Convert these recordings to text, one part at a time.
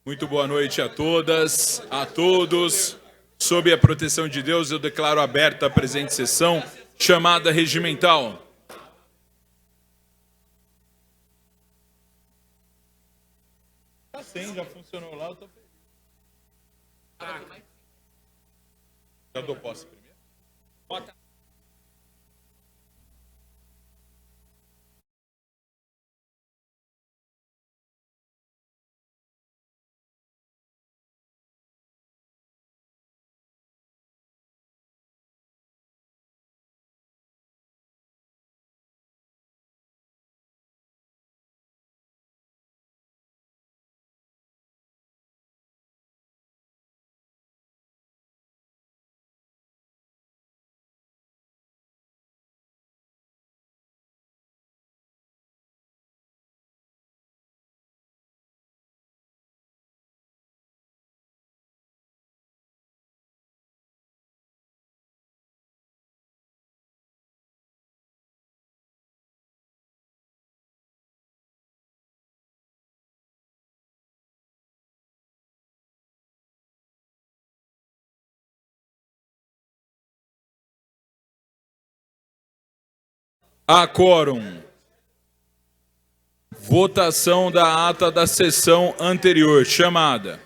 Muito boa noite a todas, a todos. Sob a proteção de Deus, eu declaro aberta a presente sessão, chamada regimental. Sim, já funcionou lá, eu tô feliz. Já dou posse primeiro? Bota. A quórum. Votação da ata da sessão anterior, chamada.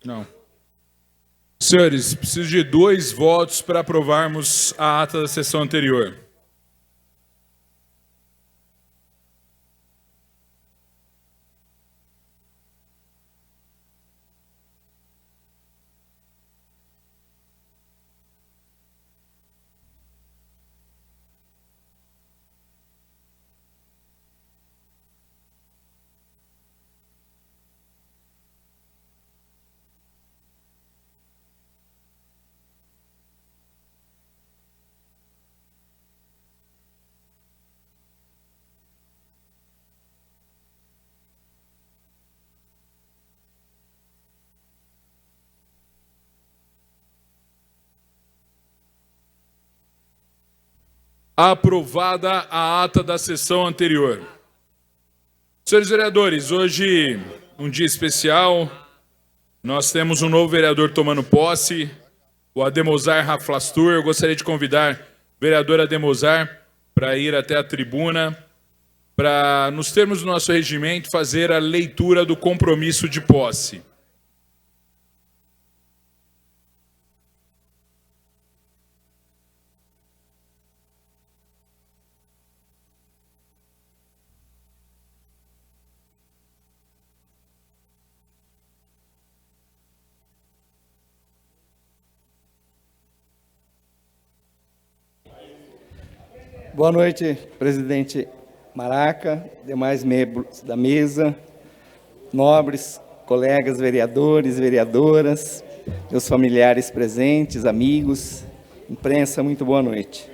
Não. Senhores, preciso de 2 votos para aprovarmos a ata da sessão anterior. Aprovada a ata da sessão anterior. Senhores vereadores, hoje um dia especial. Nós temos um novo vereador tomando posse, o Ademosar Raflastur. Eu gostaria de convidar o vereador Ademosar para ir até a tribuna, para, nos termos do nosso regimento, fazer a leitura do compromisso de posse. Boa noite, presidente Maraca, demais membros da mesa, nobres colegas vereadores, vereadoras, meus familiares presentes, amigos, imprensa, muito boa noite.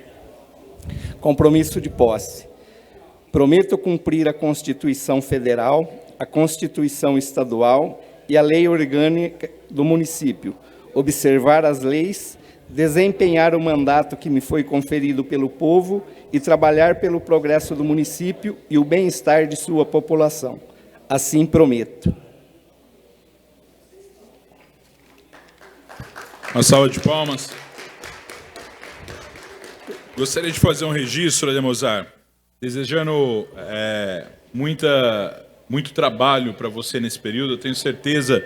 Compromisso de posse. Prometo cumprir a Constituição Federal, a Constituição Estadual e a Lei Orgânica do município, observar as leis, desempenhar o mandato que me foi conferido pelo povo e trabalhar pelo progresso do município e o bem-estar de sua população. Assim prometo. Uma salva de palmas. Gostaria de fazer um registro, Ademosar, desejando muito trabalho para você nesse período. Eu tenho certeza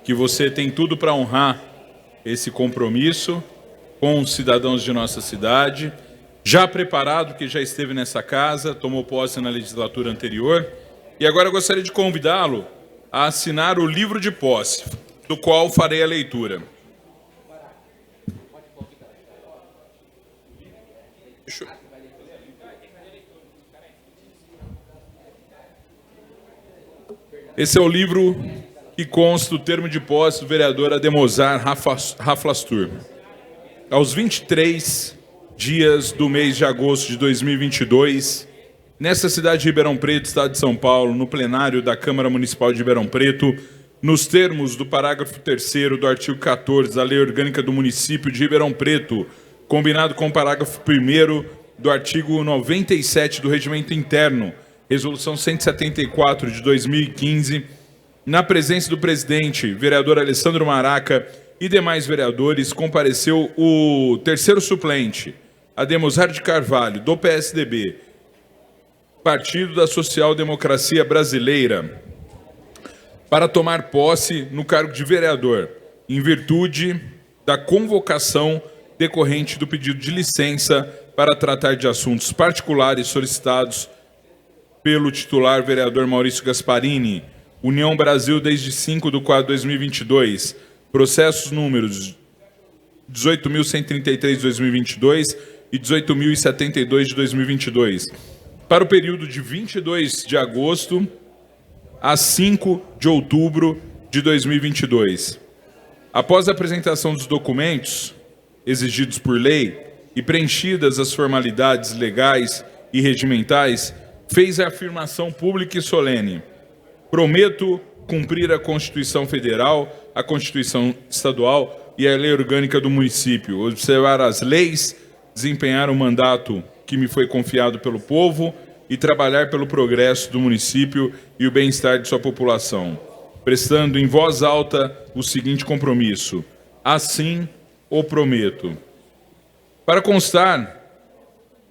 que você tem tudo para honrar esse compromisso com os cidadãos de nossa cidade, já preparado, que já esteve nessa casa, tomou posse na legislatura anterior, e agora eu gostaria de convidá-lo a assinar o livro de posse, do qual farei a leitura. Esse é o livro que consta o termo de posse do vereador Ademosar Raflastur. Aos 23 dias do mês de agosto de 2022, nessa cidade de Ribeirão Preto, estado de São Paulo, no plenário da Câmara Municipal de Ribeirão Preto, nos termos do parágrafo 3º do artigo 14 da Lei Orgânica do Município de Ribeirão Preto, combinado com o parágrafo 1º do artigo 97 do Regimento Interno, Resolução 174 de 2015, na presença do presidente, vereador Alessandro Maraca, e demais vereadores, compareceu o terceiro suplente, Ademosar de Carvalho, do PSDB, Partido da Social Democracia Brasileira, para tomar posse no cargo de vereador, em virtude da convocação decorrente do pedido de licença para tratar de assuntos particulares solicitados pelo titular vereador Maurício Gasparini, União Brasil desde 5/4/2022, processos números 18.133 de 2022 e 18.072 de 2022, para o período de 22 de agosto a 5 de outubro de 2022. Após a apresentação dos documentos exigidos por lei e preenchidas as formalidades legais e regimentais, fez a afirmação pública e solene: prometo cumprir a Constituição Federal, a Constituição Estadual e a Lei Orgânica do município, observar as leis, desempenhar o mandato que me foi confiado pelo povo e trabalhar pelo progresso do município e o bem-estar de sua população, prestando em voz alta o seguinte compromisso: assim o prometo. Para constar,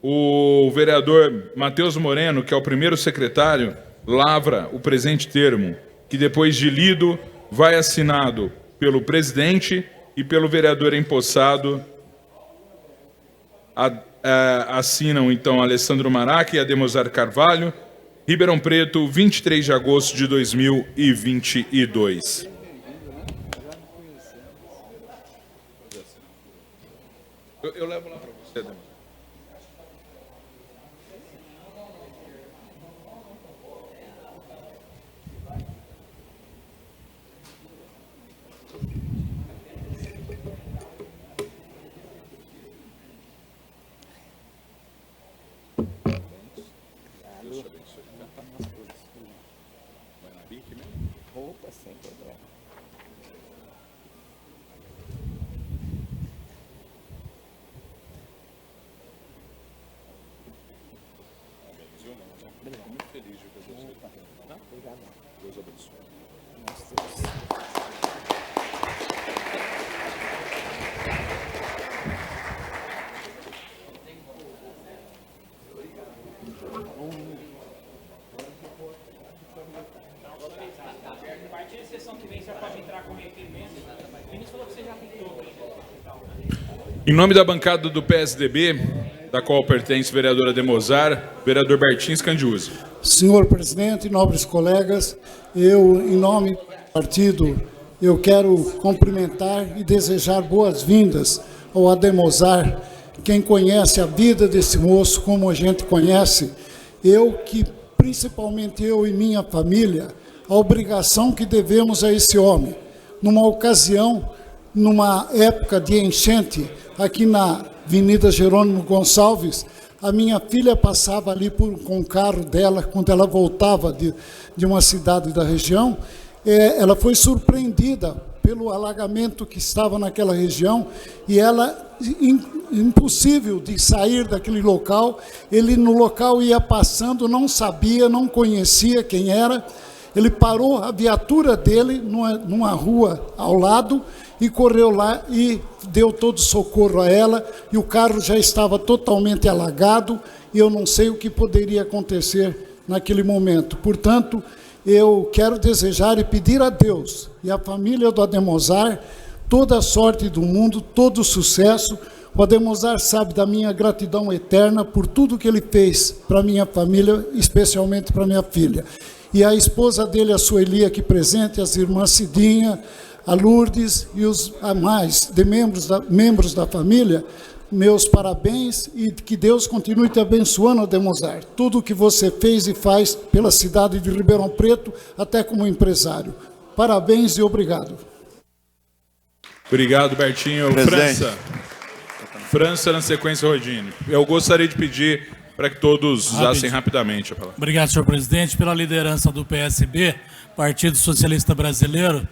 o vereador Matheus Moreno, que é o primeiro secretário, lavra o presente termo, que depois de lido vai assinado pelo presidente e pelo vereador empossado. Assinam, então, Alessandro Maraca e Ademozar Carvalho. Ribeirão Preto, 23 de agosto de 2022. Eu levo lá para você, Ademozar. Opa, sem problema. Muito feliz de ver você. Obrigado. Deus abençoe. A partir da sessão que vem, você pode entrar com requerimento. O ministro falou que você já pintou. Em nome da bancada do PSDB, da qual pertence o vereador Ademozar, vereador Bertins Candiuzzi. Senhor presidente, nobres colegas, eu, em nome do partido, eu quero cumprimentar e desejar boas-vindas ao Ademozar. Quem conhece a vida desse moço, como a gente conhece, principalmente eu e minha família, a obrigação que devemos a esse homem. Numa ocasião, numa época de enchente, aqui na Avenida Jerônimo Gonçalves, a minha filha passava ali com o carro dela, quando ela voltava de uma cidade da região, ela foi surpreendida pelo alagamento que estava naquela região, e ela, impossível de sair daquele local, ele no local ia passando, não sabia, não conhecia quem era, ele parou a viatura dele numa rua ao lado e correu lá e deu todo o socorro a ela, e o carro já estava totalmente alagado, e eu não sei o que poderia acontecer naquele momento. Portanto, eu quero desejar e pedir a Deus e à família do Ademozar toda a sorte do mundo, todo o sucesso. O Ademozar sabe da minha gratidão eterna por tudo que ele fez para a minha família, especialmente para minha filha. E a esposa dele, a Sueli, aqui presente, as irmãs Cidinha, a Lourdes e os mais membros da família, meus parabéns, e que Deus continue te abençoando, Ademozar. Tudo o que você fez e faz pela cidade de Ribeirão Preto, até como empresário. Parabéns e obrigado. Obrigado, Bertinho. França, na sequência, Rodine. Eu gostaria de pedir para que todos usassem rapidamente a palavra. Obrigado, senhor presidente. Pela liderança do PSB, Partido Socialista Brasileiro,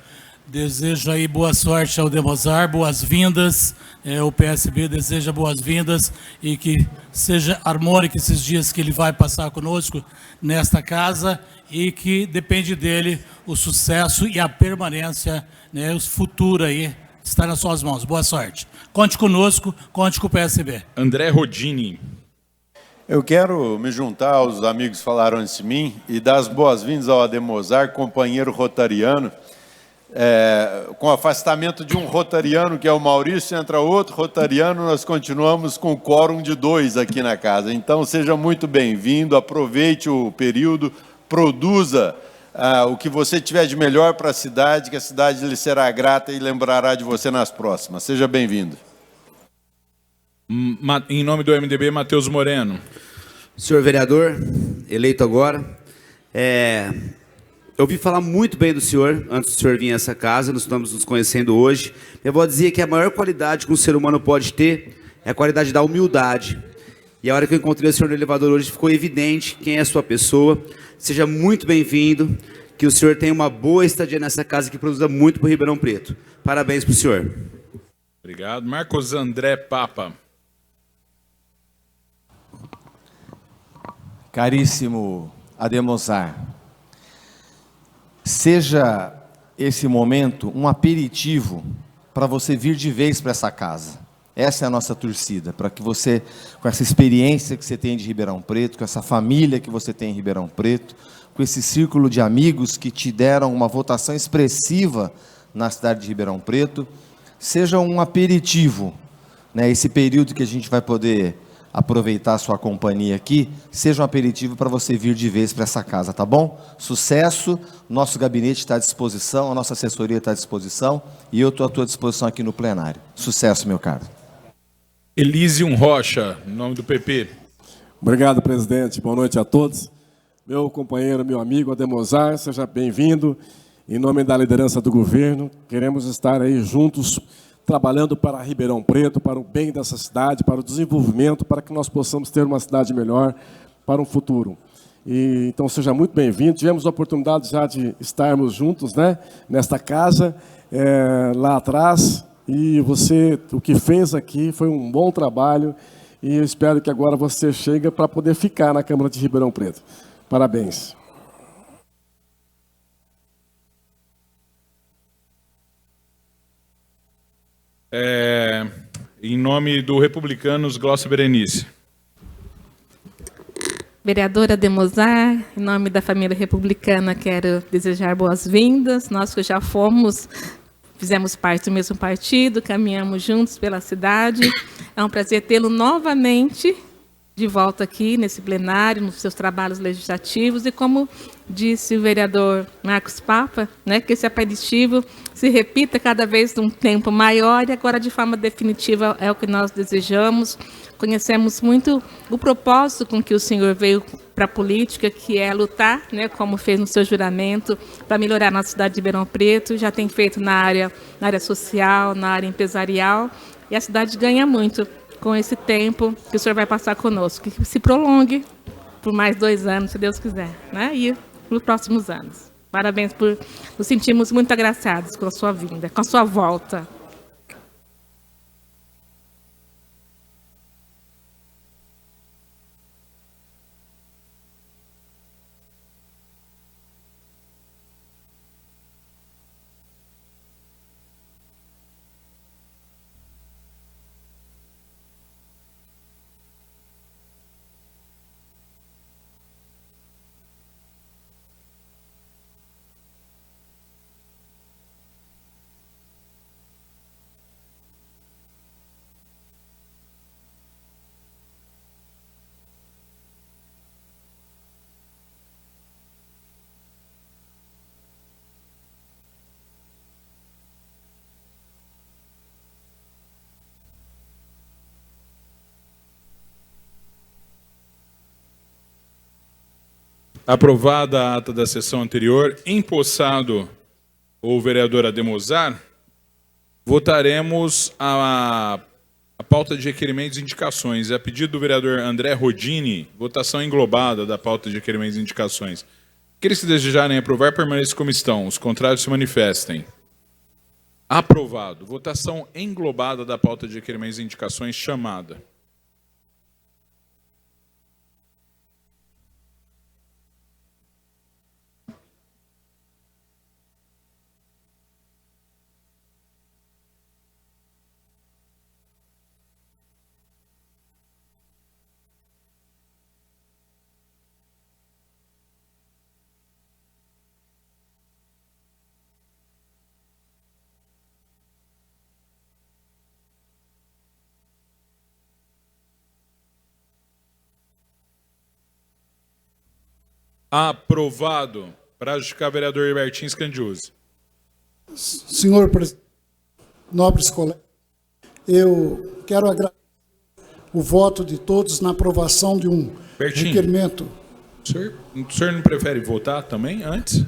desejo aí boa sorte ao Ademozar, boas-vindas. O PSB deseja boas-vindas e que seja harmônico esses dias que ele vai passar conosco nesta casa, e que depende dele o sucesso e a permanência, o futuro aí está nas suas mãos. Boa sorte. Conte conosco, conte com o PSB. André Rodini. Eu quero me juntar aos amigos que falaram antes de mim e dar as boas-vindas ao Ademozar, companheiro rotariano. Com o afastamento de um rotariano, que é o Maurício, entra outro rotariano, nós continuamos com o quórum de 2 aqui na casa. Então, seja muito bem-vindo, aproveite o período, produza o que você tiver de melhor para a cidade, que a cidade lhe será grata e lembrará de você nas próximas. Seja bem-vindo. Em nome do MDB, Matheus Moreno. Senhor vereador, eleito agora, eu ouvi falar muito bem do senhor, antes do senhor vir a essa casa, nós estamos nos conhecendo hoje. Eu vou dizer que a maior qualidade que um ser humano pode ter é a qualidade da humildade. E a hora que eu encontrei o senhor no elevador hoje, ficou evidente quem é a sua pessoa. Seja muito bem-vindo, que o senhor tenha uma boa estadia nessa casa que produza muito para o Ribeirão Preto. Parabéns para o senhor. Obrigado. Marcos André Papa. Caríssimo Ademozar, seja esse momento um aperitivo para você vir de vez para essa casa. Essa é a nossa torcida, para que você, com essa experiência que você tem de Ribeirão Preto, com essa família que você tem em Ribeirão Preto, com esse círculo de amigos que te deram uma votação expressiva na cidade de Ribeirão Preto. Seja um aperitivo, né, esse período que a gente vai poder aproveitar a sua companhia aqui, seja um aperitivo para você vir de vez para essa casa, tá bom? Sucesso, nosso gabinete está à disposição, a nossa assessoria está à disposição e eu estou à tua disposição aqui no plenário. Sucesso, meu caro. Elísio Rocha, em nome do PP. Obrigado, presidente. Boa noite a todos. Meu companheiro, meu amigo Ademozar, seja bem-vindo. Em nome da liderança do governo, queremos estar aí juntos, trabalhando para Ribeirão Preto, para o bem dessa cidade, para o desenvolvimento, para que nós possamos ter uma cidade melhor para um futuro. Então, seja muito bem-vindo. Tivemos a oportunidade já de estarmos juntos, né, nesta casa, lá atrás, e você, o que fez aqui foi um bom trabalho, e eu espero que agora você chegue para poder ficar na Câmara de Ribeirão Preto. Parabéns. Em nome do Republicanos, Glaucia Berenice. Vereadora Ademozar, em nome da família republicana, quero desejar boas-vindas. Nós que já fizemos parte do mesmo partido, caminhamos juntos pela cidade. É um prazer tê-lo novamente de volta aqui nesse plenário, nos seus trabalhos legislativos. E como disse o vereador Marcos Papa, né, que esse aperitivo se repita cada vez num tempo maior e agora de forma definitiva é o que nós desejamos. Conhecemos muito o propósito com que o senhor veio para a política, que é lutar, né, como fez no seu juramento, para melhorar a nossa cidade de Ribeirão Preto. Já tem feito na área social, na área empresarial, e a cidade ganha muito com esse tempo que o senhor vai passar conosco, que se prolongue por mais 2 anos, se Deus quiser, né? E nos próximos anos. Parabéns nos sentimos muito agraciados com a sua vinda, com a sua volta. Aprovada a ata da sessão anterior, empossado o vereador Ademozar, votaremos a pauta de requerimentos e indicações. A pedido do vereador André Rodini, votação englobada da pauta de requerimentos e indicações. Aqueles que desejarem aprovar, permaneçam como estão. Os contrários se manifestem. Aprovado. Votação englobada da pauta de requerimentos e indicações chamada. Aprovado. Para justificar, vereador Herbertinho Scandiuzzi. Senhor presidente, nobres colegas, eu quero agradecer o voto de todos na aprovação de um requerimento. O senhor não prefere votar também antes?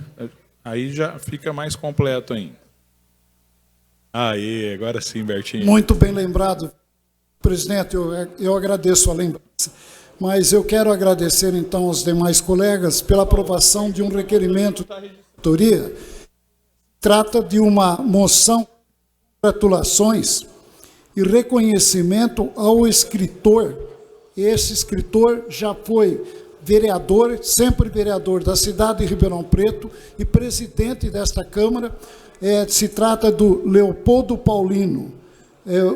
Aí já fica mais completo ainda. Aí, agora sim, Bertinho. Muito bem lembrado, presidente, eu agradeço a lembrança. Mas eu quero agradecer, então, aos demais colegas pela aprovação de um requerimento da reitoria. Trata de uma moção de congratulações e reconhecimento ao escritor. Esse escritor já foi vereador, sempre vereador da cidade de Ribeirão Preto e presidente desta Câmara. Se trata do Leopoldo Paulino,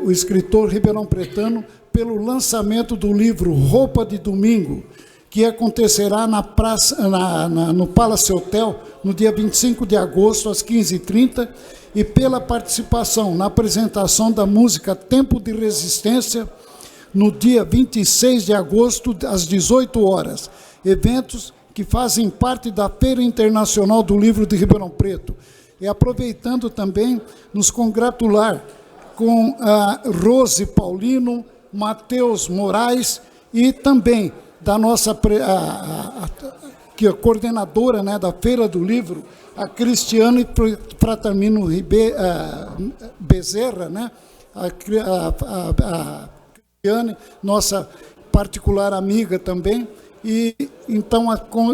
o escritor ribeirão-pretano, pelo lançamento do livro Roupa de Domingo, que acontecerá no Palace Hotel, no dia 25 de agosto, às 15h30, e pela participação na apresentação da música Tempo de Resistência, no dia 26 de agosto, às 18 horas. Eventos que fazem parte da Feira Internacional do Livro de Ribeirão Preto. E aproveitando também, nos congratular com a Rose Paulino, Matheus Moraes e também da nossa que é coordenadora, né, da Feira do Livro, a Cristiane Fratamino Bezerra, né, a Cristiane, nossa particular amiga também. E, então,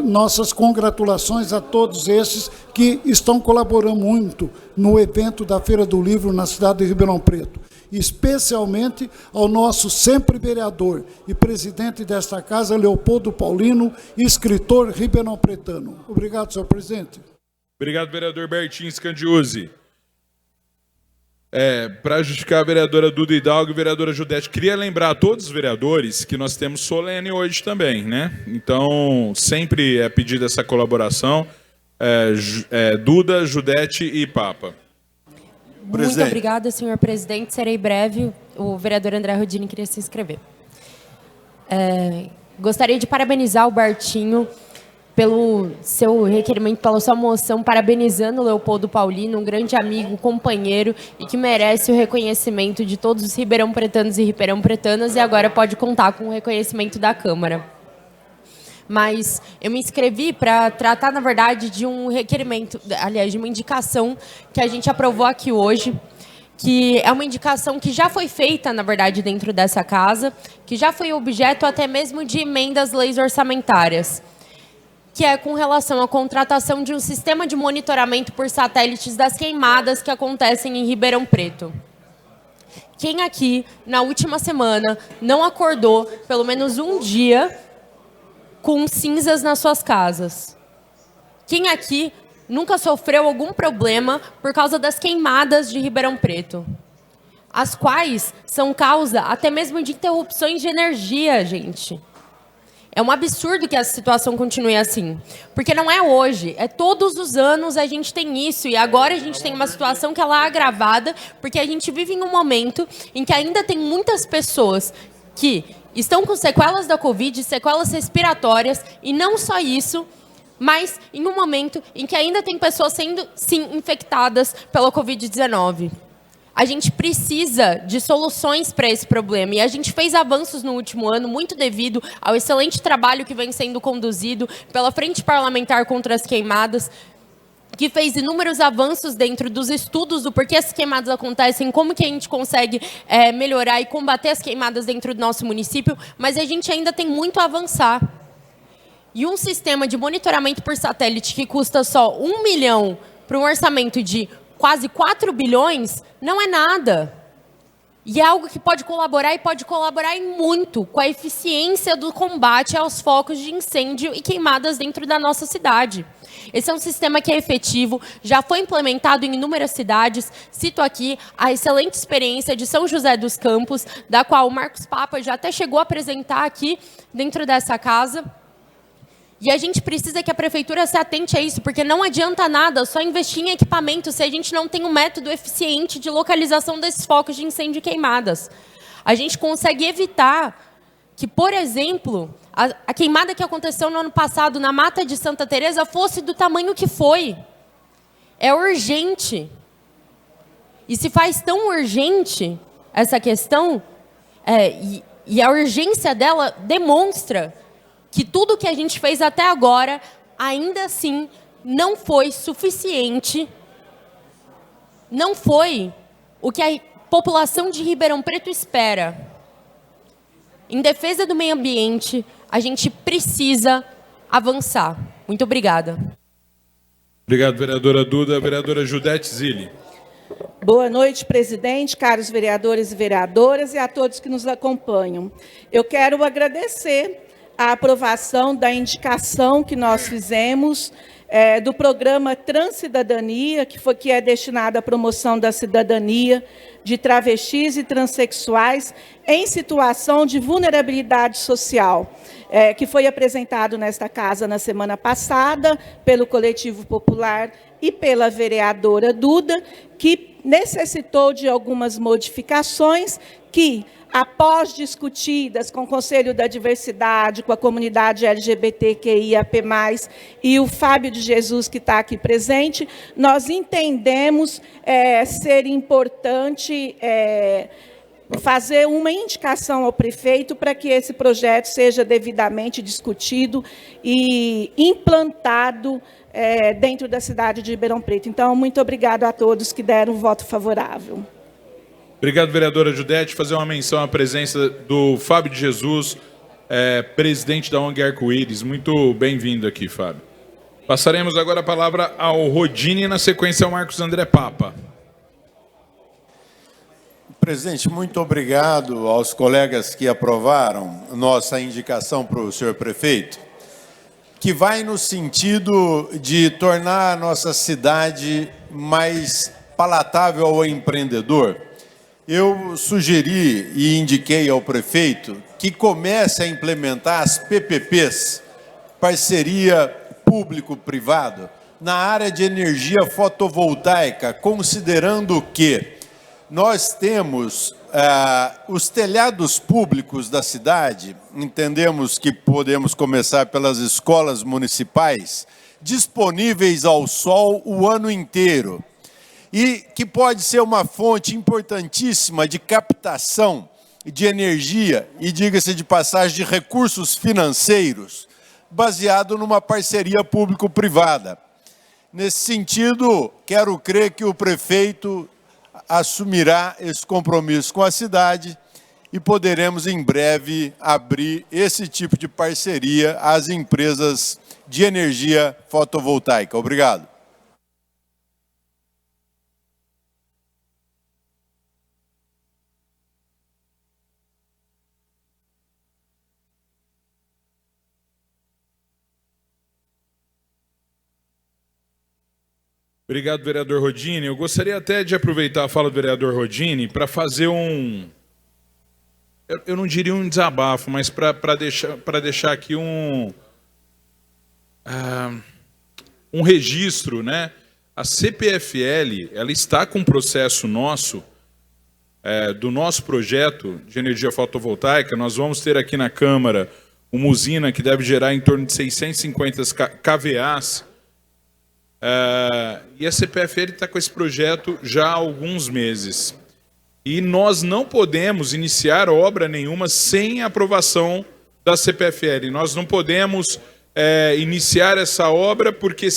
nossas congratulações a todos esses que estão colaborando muito no evento da Feira do Livro na cidade de Ribeirão Preto. Especialmente ao nosso sempre vereador e presidente desta casa, Leopoldo Paulino, escritor ribeirão-pretano. Obrigado, senhor presidente. Obrigado, vereador Bertin Scandiuzzi. Para justificar a vereadora Duda Hidalgo e a vereadora Judete, queria lembrar a todos os vereadores que nós temos solene hoje também, né? Então, sempre é pedida essa colaboração. Duda, Judete e Papa. Muito obrigada, senhor presidente. Serei breve. O vereador André Rodini queria se inscrever. Gostaria de parabenizar o Bartinho pelo seu requerimento, pela sua moção, parabenizando o Leopoldo Paulino, um grande amigo, companheiro, e que merece o reconhecimento de todos os ribeirão-pretanos e ribeirão-pretanas, e agora pode contar com o reconhecimento da Câmara. Mas eu me inscrevi para tratar, na verdade, de um requerimento, aliás, de uma indicação que a gente aprovou aqui hoje, que é uma indicação que já foi feita, na verdade, dentro dessa casa, que já foi objeto até mesmo de emendas às leis orçamentárias, que é com relação à contratação de um sistema de monitoramento por satélites das queimadas que acontecem em Ribeirão Preto. Quem aqui, na última semana, não acordou pelo menos um dia com cinzas nas suas casas? Quem aqui nunca sofreu algum problema por causa das queimadas de Ribeirão Preto? As quais são causa até mesmo de interrupções de energia, gente. É um absurdo que essa situação continue assim. Porque não é hoje, é todos os anos a gente tem isso. E agora a gente tem uma situação que ela é agravada, porque a gente vive em um momento em que ainda tem muitas pessoas que estão com sequelas da Covid, sequelas respiratórias, e não só isso, mas em um momento em que ainda tem pessoas sendo, sim, infectadas pela Covid-19. A gente precisa de soluções para esse problema, e a gente fez avanços no último ano, muito devido ao excelente trabalho que vem sendo conduzido pela Frente Parlamentar contra as Queimadas, que fez inúmeros avanços dentro dos estudos do porquê as queimadas acontecem, como que a gente consegue melhorar e combater as queimadas dentro do nosso município, mas a gente ainda tem muito a avançar. E um sistema de monitoramento por satélite que custa só 1 milhão para um orçamento de quase 4 bilhões, não é nada. E é algo que pode colaborar, e pode colaborar em muito, com a eficiência do combate aos focos de incêndio e queimadas dentro da nossa cidade. Esse é um sistema que é efetivo, já foi implementado em inúmeras cidades. Cito aqui a excelente experiência de São José dos Campos, da qual o Marcos Papa já até chegou a apresentar aqui dentro dessa casa. E a gente precisa que a prefeitura se atente a isso, porque não adianta nada só investir em equipamento se a gente não tem um método eficiente de localização desses focos de incêndio e queimadas. A gente consegue evitar que, por exemplo, a queimada que aconteceu no ano passado na Mata de Santa Teresa fosse do tamanho que foi. É urgente. E se faz tão urgente essa questão, e a urgência dela demonstra que tudo que a gente fez até agora, ainda assim, não foi suficiente, não foi o que a população de Ribeirão Preto espera. Em defesa do meio ambiente, a gente precisa avançar. Muito obrigada. Obrigado, vereadora Duda. Vereadora Judete Zilli. Boa noite, presidente, caros vereadores e vereadoras, e a todos que nos acompanham. Eu quero agradecer a aprovação da indicação que nós fizemos do programa Transcidadania, que é destinado à promoção da cidadania de travestis e transexuais em situação de vulnerabilidade social, que foi apresentado nesta casa na semana passada pelo Coletivo Popular e pela vereadora Duda, que necessitou de algumas modificações que, após discutidas com o Conselho da Diversidade, com a comunidade LGBTQIAP+, e o Fábio de Jesus, que está aqui presente, nós entendemos ser importante fazer uma indicação ao prefeito para que esse projeto seja devidamente discutido e implantado dentro da cidade de Ribeirão Preto. Então, muito obrigado a todos que deram um voto favorável. Obrigado, vereadora Judete. Fazer uma menção à presença do Fábio de Jesus, presidente da ONG Arco-Íris. Muito bem-vindo aqui, Fábio. Passaremos agora a palavra ao Rodini, na sequência ao Marcos André Papa. Presidente, muito obrigado aos colegas que aprovaram nossa indicação para o senhor prefeito, que vai no sentido de tornar a nossa cidade mais palatável ao empreendedor. Eu sugeri e indiquei ao prefeito que comece a implementar as PPPs, parceria público-privado, na área de energia fotovoltaica, considerando que nós temos os telhados públicos da cidade, entendemos que podemos começar pelas escolas municipais, disponíveis ao sol o ano inteiro, e que pode ser uma fonte importantíssima de captação de energia e, diga-se de passagem, de recursos financeiros, baseado numa parceria público-privada. Nesse sentido, quero crer que o prefeito assumirá esse compromisso com a cidade e poderemos, em breve, abrir esse tipo de parceria às empresas de energia fotovoltaica. Obrigado. Obrigado, vereador Rodini. Eu gostaria até de aproveitar a fala do vereador Rodini para fazer eu não diria um desabafo, mas para deixar aqui um registro, né? A CPFL, ela está com um processo nosso, do nosso projeto de energia fotovoltaica. Nós vamos ter aqui na Câmara uma usina que deve gerar em torno de 650 kVAs. E a CPFL está com esse projeto já há alguns meses. E nós não podemos iniciar obra nenhuma sem a aprovação da CPFL. Nós não podemos iniciar essa obra porque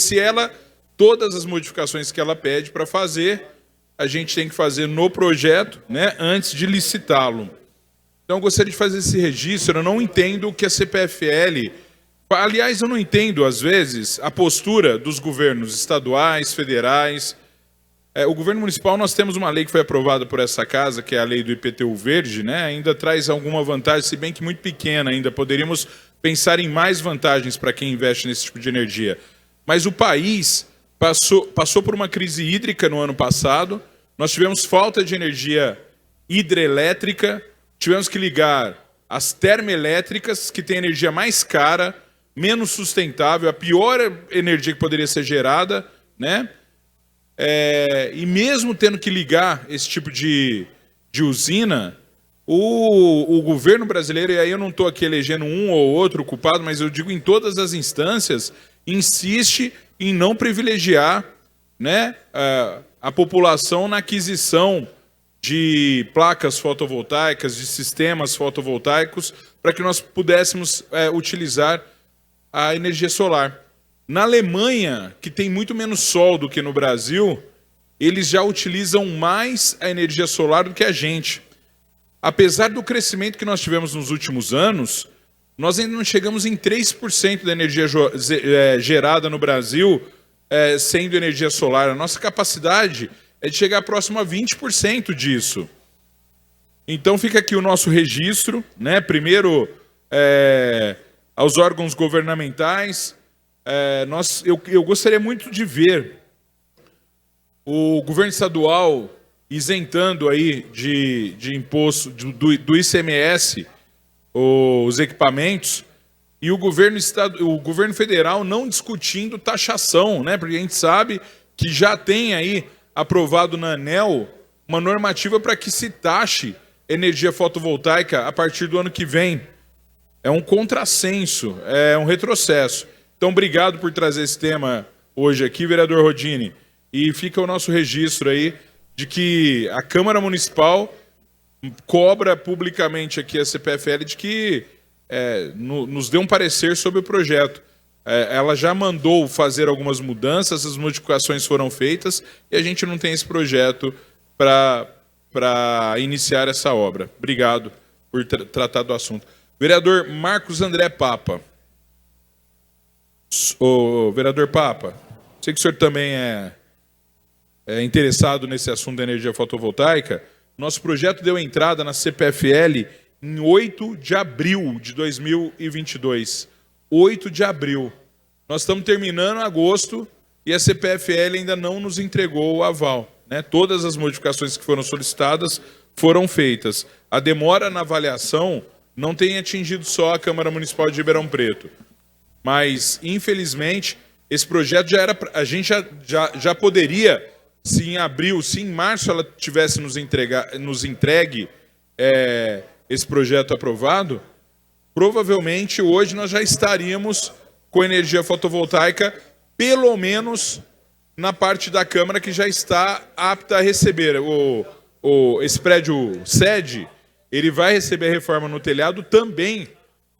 todas as modificações que ela pede para fazer, a gente tem que fazer no projeto, né, antes de licitá-lo. Então, eu gostaria de fazer esse registro. Eu não entendo que a CPFL... Aliás, eu não entendo, às vezes, a postura dos governos estaduais, federais. O governo municipal, nós temos uma lei que foi aprovada por essa casa, que é a lei do IPTU verde, né? Ainda traz alguma vantagem, se bem que muito pequena ainda. Poderíamos pensar em mais vantagens para quem investe nesse tipo de energia. Mas o país passou por uma crise hídrica no ano passado. Nós tivemos falta de energia hidrelétrica, tivemos que ligar as termoelétricas, que têm energia mais cara, menos sustentável, a pior energia que poderia ser gerada, né? E mesmo tendo que ligar esse tipo de usina, o governo brasileiro, e aí eu não estou aqui elegendo um ou outro culpado, mas eu digo em todas as instâncias, insiste em não privilegiar, né, a população na aquisição de placas fotovoltaicas, de sistemas fotovoltaicos, para que nós pudéssemos utilizar a energia solar. Na Alemanha, que tem muito menos sol do que no Brasil, eles já utilizam mais a energia solar do que a gente. Apesar do crescimento que nós tivemos nos últimos anos, nós ainda não chegamos em 3% da energia gerada no Brasil sendo energia solar. A nossa capacidade é de chegar próximo a 20% disso. Então fica aqui o nosso registro, né? Primeiro, aos órgãos governamentais, eu gostaria muito de ver o governo estadual isentando aí de imposto do ICMS os equipamentos e o governo federal não discutindo taxação, né? Porque a gente sabe que já tem aí aprovado na ANEEL uma normativa para que se taxe energia fotovoltaica a partir do ano que vem. É um contrassenso, é um retrocesso. Então, obrigado por trazer esse tema hoje aqui, vereador Rodini. E fica o nosso registro aí de que a Câmara Municipal cobra publicamente aqui a CPFL de que nos dê um parecer sobre o projeto. Ela já mandou fazer algumas mudanças, as modificações foram feitas e a gente não tem esse projeto para iniciar essa obra. Obrigado por tratar do assunto. Vereador Marcos André Papa. Vereador Papa, sei que o senhor também é interessado nesse assunto da energia fotovoltaica. Nosso projeto deu entrada na CPFL em 8 de abril de 2022. 8 de abril. Nós estamos terminando agosto e a CPFL ainda não nos entregou o aval, né? Todas as modificações que foram solicitadas foram feitas. A demora na avaliação não tem atingido só a Câmara Municipal de Ribeirão Preto, mas, infelizmente, esse projeto a gente já poderia, se em abril, se em março ela tivesse nos entregue esse projeto aprovado, provavelmente hoje nós já estaríamos com energia fotovoltaica, pelo menos na parte da Câmara que já está apta a receber. Esse prédio sede, ele vai receber a reforma no telhado também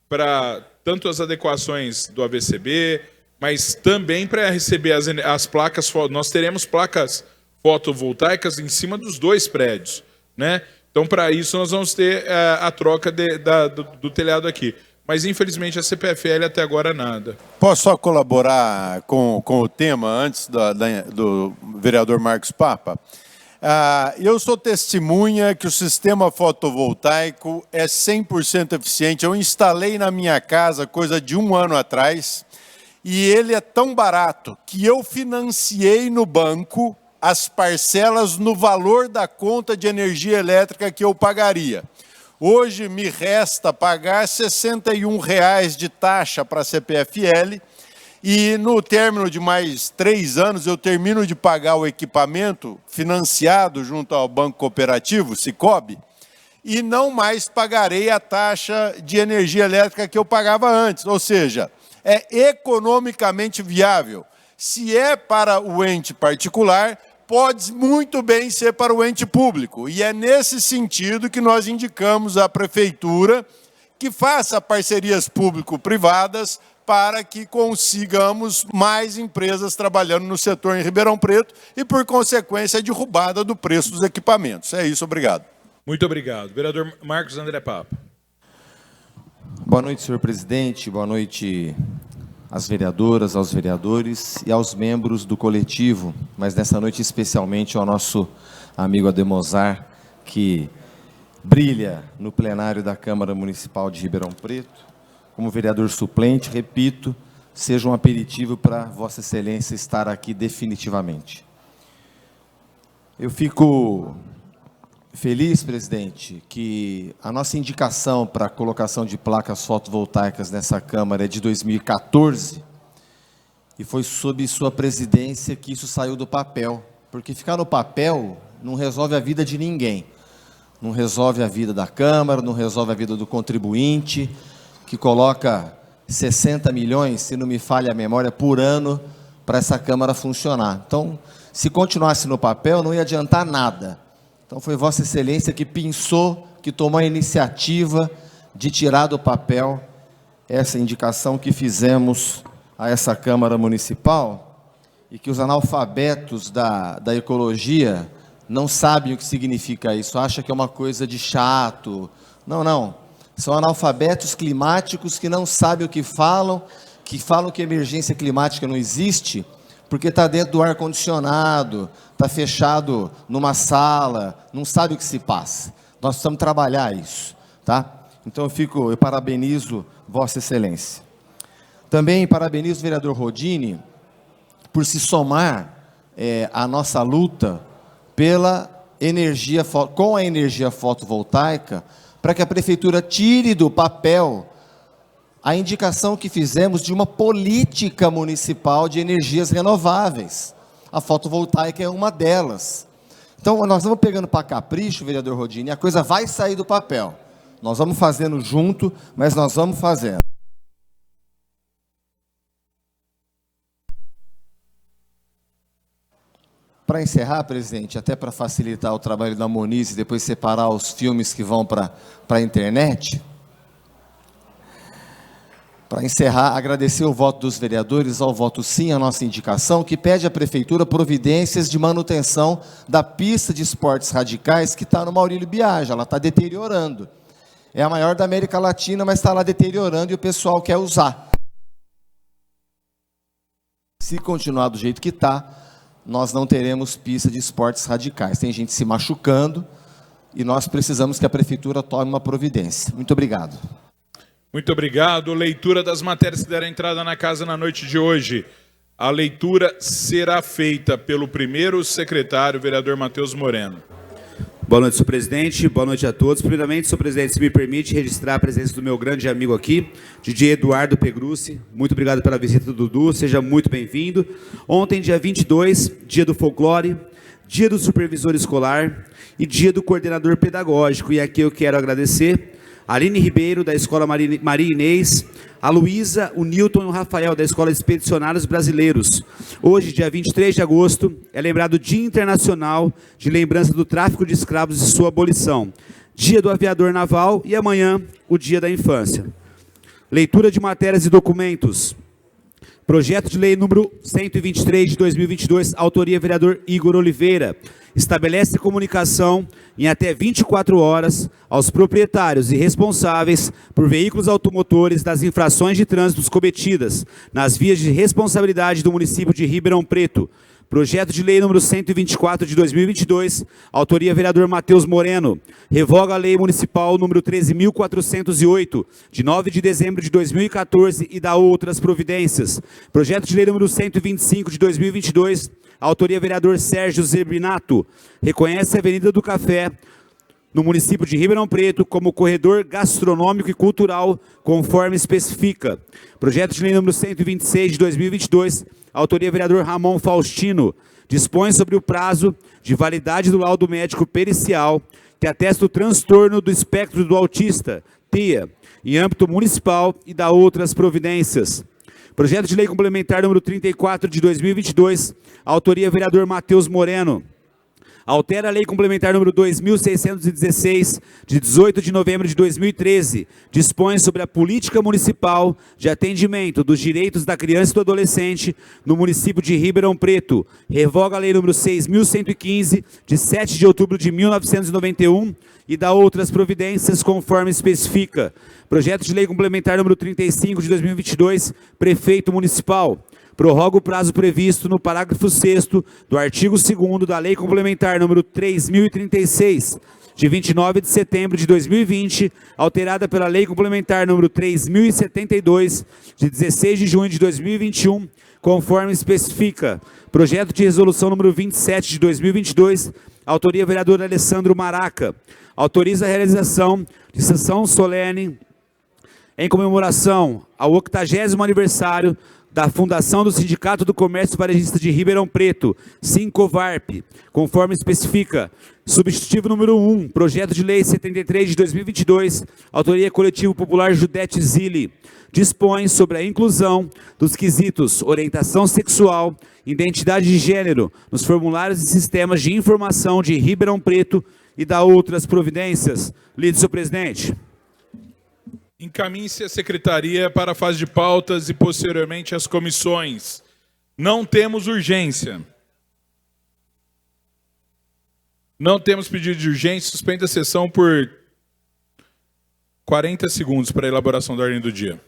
para tanto as adequações do AVCB, mas também para receber as placas. Nós teremos placas fotovoltaicas em cima dos dois prédios, né? Então, para isso, nós vamos ter a troca do telhado aqui. Mas, infelizmente, a CPFL até agora nada. Posso só colaborar com o tema antes do vereador Marcos Papa? Eu sou testemunha que o sistema fotovoltaico é 100% eficiente. Eu instalei na minha casa coisa de 1 ano atrás e ele é tão barato que eu financiei no banco as parcelas no valor da conta de energia elétrica que eu pagaria. Hoje me resta pagar R$ 61 de taxa para a CPFL e no término de mais 3 anos eu termino de pagar o equipamento financiado junto ao Banco Cooperativo, Sicob, e não mais pagarei a taxa de energia elétrica que eu pagava antes. Ou seja, é economicamente viável. Se é para o ente particular, pode muito bem ser para o ente público. E é nesse sentido que nós indicamos à Prefeitura que faça parcerias público-privadas para que consigamos mais empresas trabalhando no setor em Ribeirão Preto e, por consequência, a derrubada do preço dos equipamentos. É isso, obrigado. Muito obrigado. Vereador Marcos André Papa. Boa noite, senhor presidente. Boa noite às vereadoras, aos vereadores e aos membros do coletivo, mas nessa noite especialmente ao nosso amigo Ademosar, que brilha no plenário da Câmara Municipal de Ribeirão Preto. Como vereador suplente, repito, seja um aperitivo para Vossa Excelência estar aqui definitivamente. Eu fico feliz, presidente, que a nossa indicação para a colocação de placas fotovoltaicas nessa Câmara é de 2014 e foi sob sua presidência que isso saiu do papel, porque ficar no papel não resolve a vida de ninguém, não resolve a vida da Câmara, não resolve a vida do contribuinte, que coloca 60 milhões, se não me falha a memória, por ano para essa Câmara funcionar. Então, se continuasse no papel, não ia adiantar nada. Então, foi Vossa Excelência que pensou, que tomou a iniciativa de tirar do papel essa indicação que fizemos a essa Câmara Municipal e que os analfabetos da ecologia não sabem o que significa isso, acham que é uma coisa de chato. Não, não. São analfabetos climáticos que não sabem o que falam que emergência climática não existe, porque está dentro do ar-condicionado, está fechado numa sala, não sabe o que se passa. Nós precisamos trabalhar isso, tá? Então eu parabenizo Vossa Excelência. Também parabenizo o vereador Rodini por se somar à nossa luta pela energia, com a energia fotovoltaica, para que a prefeitura tire do papel a indicação que fizemos de uma política municipal de energias renováveis. A fotovoltaica é uma delas. Então, nós vamos pegando para capricho, vereador Rodini, a coisa vai sair do papel. Nós vamos fazendo junto, mas nós vamos fazendo. Para encerrar, presidente, até para facilitar o trabalho da Moniz e depois separar os filmes que vão para a internet, para encerrar, agradecer o voto dos vereadores, ao voto sim à nossa indicação, que pede à Prefeitura providências de manutenção da pista de esportes radicais que está no Maurílio Biagi. Ela está deteriorando. É a maior da América Latina, mas está lá deteriorando e o pessoal quer usar. Se continuar do jeito que está, nós não teremos pista de esportes radicais. Tem gente se machucando e nós precisamos que a Prefeitura tome uma providência. Muito obrigado. Muito obrigado. Leitura das matérias que deram entrada na casa na noite de hoje. A leitura será feita pelo primeiro secretário, vereador Matheus Moreno. Boa noite, senhor presidente. Boa noite a todos. Primeiramente, senhor presidente, se me permite registrar a presença do meu grande amigo aqui, DJ Eduardo Pegrucci. Muito obrigado pela visita, Dudu. Seja muito bem-vindo. Ontem, dia 22, dia do folclore, dia do supervisor escolar e dia do coordenador pedagógico. E aqui eu quero agradecer a Aline Ribeiro, da Escola Maria Inês, a Luísa, o Newton e o Rafael, da Escola Expedicionários Brasileiros. Hoje, dia 23 de agosto, é lembrado o Dia Internacional de Lembrança do Tráfico de Escravos e sua abolição. Dia do Aviador Naval e amanhã, o Dia da Infância. Leitura de matérias e documentos. Projeto de lei número 123 de 2022, autoria vereador Igor Oliveira. Estabelece comunicação em até 24 horas aos proprietários e responsáveis por veículos automotores das infrações de trânsito cometidas nas vias de responsabilidade do município de Ribeirão Preto. Projeto de lei número 124 de 2022, autoria vereador Matheus Moreno. Revoga a lei municipal número 13.408, de 9 de dezembro de 2014 e dá outras providências. Projeto de lei número 125 de 2022, autoria vereador Sérgio Zerbinato. Reconhece a Avenida do Café, no município de Ribeirão Preto, como corredor gastronômico e cultural, conforme especifica. Projeto de lei número 126 de 2022, autoria vereador Ramon Faustino, dispõe sobre o prazo de validade do laudo médico pericial que atesta o transtorno do espectro do autista, TIA, em âmbito municipal e dá outras providências. Projeto de lei complementar número 34 de 2022, autoria vereador Matheus Moreno. Altera a lei complementar número 2.616, de 18 de novembro de 2013, dispõe sobre a política municipal de atendimento dos direitos da criança e do adolescente no município de Ribeirão Preto, revoga a lei número 6.115, de 7 de outubro de 1991, e dá outras providências conforme especifica. Projeto de lei complementar número 35 de 2022, prefeito municipal. Prorroga o prazo previsto no parágrafo 6º do artigo 2º da Lei Complementar número 3.036, de 29 de setembro de 2020, alterada pela Lei Complementar número 3.072, de 16 de junho de 2021, conforme especifica. Projeto de resolução número 27 de 2022, autoria vereador Alessandro Maraca. Autoriza a realização de sessão solene em comemoração ao 80º aniversário da Fundação do Sindicato do Comércio Varejista de Ribeirão Preto, Sincovarp, conforme especifica. Substitutivo número 1, Projeto de Lei 73 de 2022, autoria Coletivo Popular Judete Zilli, dispõe sobre a inclusão dos quesitos orientação sexual, identidade de gênero, nos formulários e sistemas de informação de Ribeirão Preto e dá outras providências. Lido, senhor presidente. Encaminhe-se a secretaria para a fase de pautas e posteriormente as comissões. Não temos urgência. Não temos pedido de urgência. Suspenda a sessão por 40 segundos para a elaboração da ordem do dia.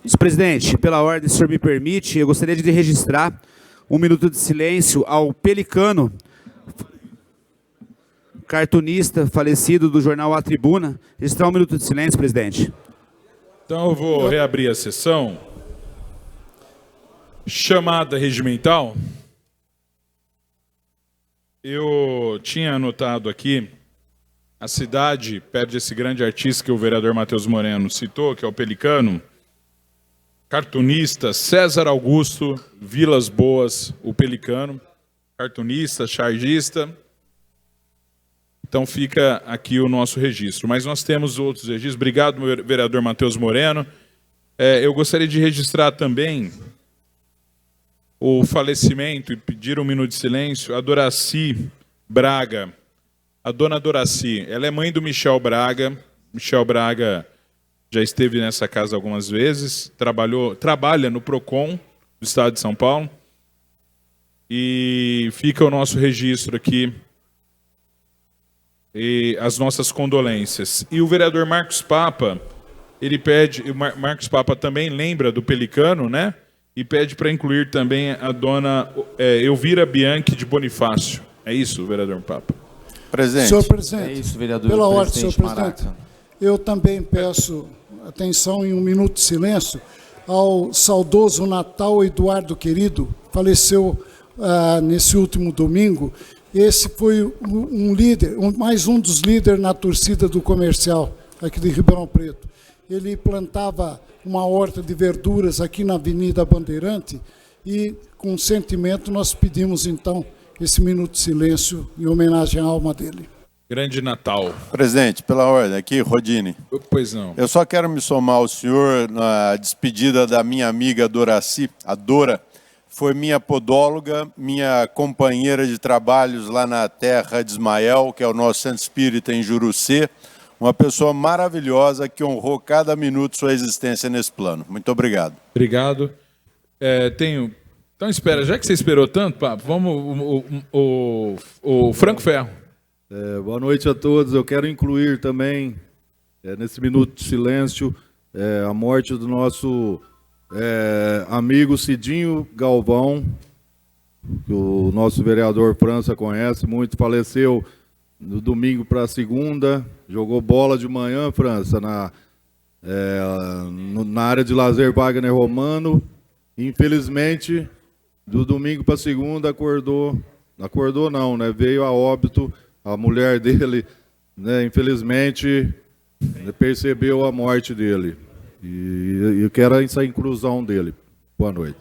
Senhor presidente, pela ordem, se o senhor me permite, eu gostaria de registrar um minuto de silêncio ao Pelicano, cartunista falecido do jornal A Tribuna. Registrar um minuto de silêncio, presidente. Então eu vou reabrir a sessão. Chamada regimental. Eu tinha anotado aqui, a cidade perde esse grande artista que o vereador Matheus Moreno citou, que é o Pelicano, cartunista César Augusto Vilas Boas, o Pelicano, cartunista, chargista. Então fica aqui o nosso registro. Mas nós temos outros registros. Obrigado, vereador Matheus Moreno. Eu gostaria de registrar também o falecimento e pedir um minuto de silêncio a Doraci Braga. A dona Doraci, ela é mãe do Michel Braga. Michel Braga já esteve nessa casa algumas vezes, trabalha no PROCON do Estado de São Paulo. E fica o nosso registro aqui e as nossas condolências. E o vereador Marcos Papa, ele pede, o Marcos Papa também lembra do Pelicano, né? E pede para incluir também a dona Elvira Bianchi de Bonifácio. É isso, vereador Papa? Presidente. Senhor presidente, É isso, vereador. pela ordem, senhor presidente, Maraca. eu também peço atenção em um minuto de silêncio ao saudoso Natal Eduardo Querido, faleceu nesse último domingo. Esse foi um líder, mais um dos líderes na torcida do comercial aqui de Ribeirão Preto. Ele plantava uma horta de verduras aqui na Avenida Bandeirante e, com sentimento, nós pedimos, então, esse minuto de silêncio em homenagem à alma dele. Grande Natal. Presidente, pela ordem, aqui, Rodine. Pois não. Eu só quero me somar ao senhor na despedida da minha amiga Doraci, a Dora. Foi minha podóloga, minha companheira de trabalhos lá na terra de Ismael, que é o nosso centro espírita em Jurucê. Uma pessoa maravilhosa que honrou cada minuto de sua existência nesse plano. Muito obrigado. Obrigado. Então espera, já que você esperou tanto, Papo, vamos o Franco Ferro. Boa noite a todos. Eu quero incluir também, nesse minuto de silêncio, a morte do nosso amigo Cidinho Galvão, que o nosso vereador França conhece muito, faleceu no domingo para segunda, jogou bola de manhã, França, na área de lazer Wagner Romano. Infelizmente, do domingo para segunda acordou não, né? Veio a óbito, a mulher dele, né? Infelizmente, percebeu a morte dele. E eu quero essa inclusão dele. Boa noite.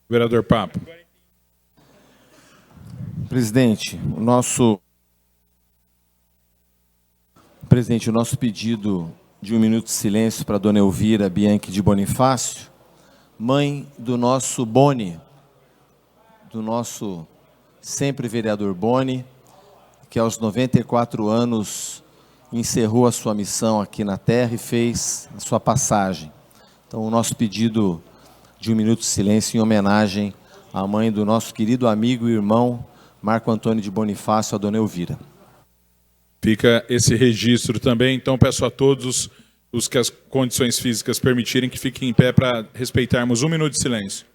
Vereador Papo. Presidente, o nosso pedido de um minuto de silêncio para a dona Elvira Bianchi de Bonifácio, mãe do nosso Boni, do nosso sempre vereador Boni, que aos 94 anos encerrou a sua missão aqui na Terra e fez a sua passagem. Então, o nosso pedido de um minuto de silêncio em homenagem à mãe do nosso querido amigo e irmão Marco Antônio de Bonifácio, a dona Elvira. Fica esse registro também, então peço a todos os que as condições físicas permitirem que fiquem em pé para respeitarmos um minuto de silêncio.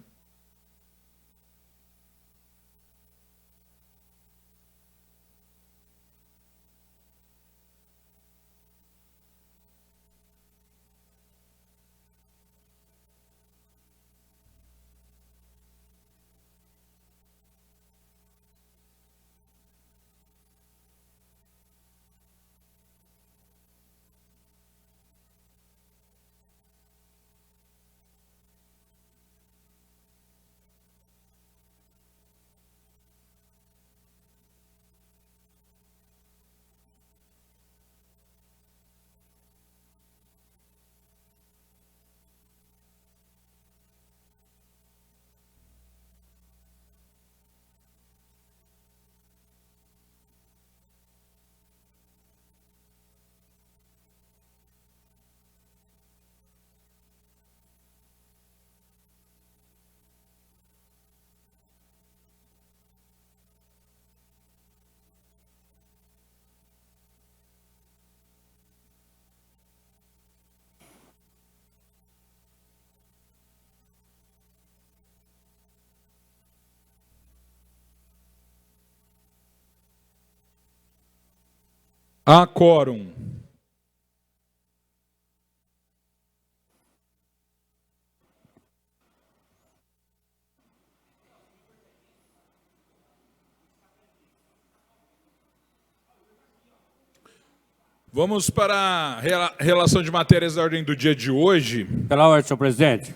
Há quórum. Vamos para a relação de matérias da ordem do dia de hoje. Pela ordem, senhor presidente.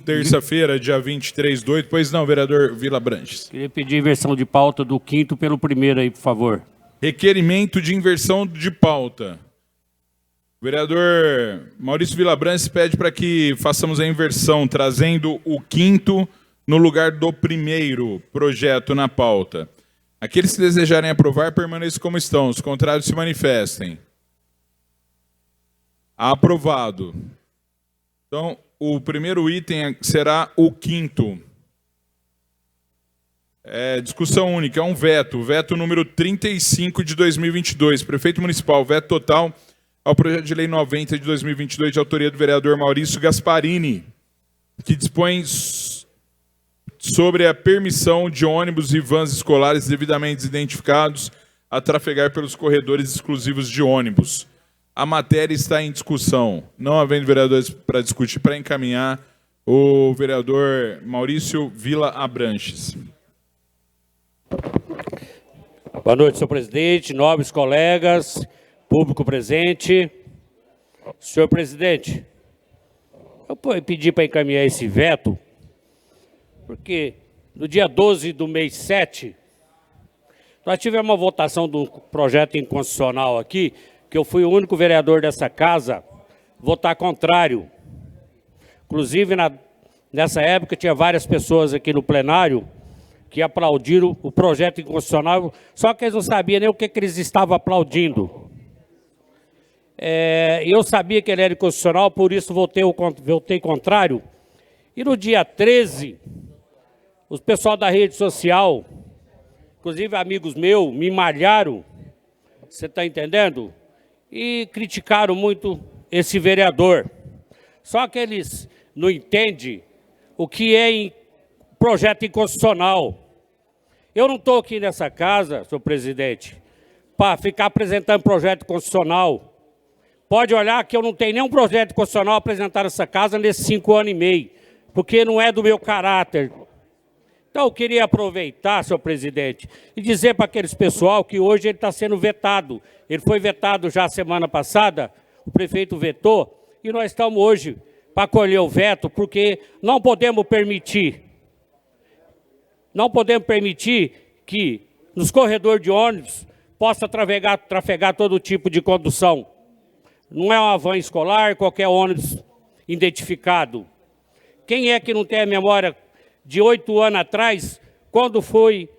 Terça-feira, dia 23/8. Pois não, vereador Vila Branches. Queria pedir inversão de pauta do 5º pelo 1º aí, por favor. Requerimento de inversão de pauta. O vereador Maurício Vila Branches pede para que façamos a inversão, trazendo o 5º no lugar do 1º projeto na pauta. Aqueles que desejarem aprovar, permaneçam como estão. Os contrários se manifestem. Aprovado. Então, o primeiro item será o 5º. Discussão única, é um veto. Veto número 35 de 2022. Prefeito Municipal, veto total ao projeto de lei 90 de 2022, de autoria do vereador Maurício Gasparini, que dispõe sobre a permissão de ônibus e vans escolares devidamente identificados a trafegar pelos corredores exclusivos de ônibus. A matéria está em discussão. Não havendo vereadores para discutir, para encaminhar, o vereador Maurício Vila Abranches. Boa noite, senhor presidente, nobres colegas, público presente. Senhor presidente, eu pedi para encaminhar esse veto, porque no dia 12 do mês 7, nós tivemos uma votação de um projeto inconstitucional aqui, que eu fui o único vereador dessa casa a votar contrário. Inclusive, nessa época, tinha várias pessoas aqui no plenário que aplaudiram o projeto inconstitucional, só que eles não sabiam nem o que eles estavam aplaudindo. Eu sabia que ele era inconstitucional, por isso votei contrário. E no dia 13, os pessoal da rede social, inclusive amigos meus, me malharam, você está entendendo? E criticaram muito esse vereador. Só que eles não entendem o que é projeto inconstitucional. Eu não estou aqui nessa casa, senhor presidente, para ficar apresentando projeto constitucional. Pode olhar que eu não tenho nenhum projeto constitucional a apresentar nessa casa nesses 5 anos e meio, porque não é do meu caráter. Então, eu queria aproveitar, senhor presidente, e dizer para aqueles pessoal que hoje ele está sendo vetado. Ele foi vetado já semana passada, o prefeito vetou, e nós estamos hoje para acolher o veto, porque não podemos permitir que nos corredores de ônibus possa trafegar todo tipo de condução. Não é uma van escolar, qualquer ônibus identificado. Quem é que não tem a memória de 8 anos atrás, quando foi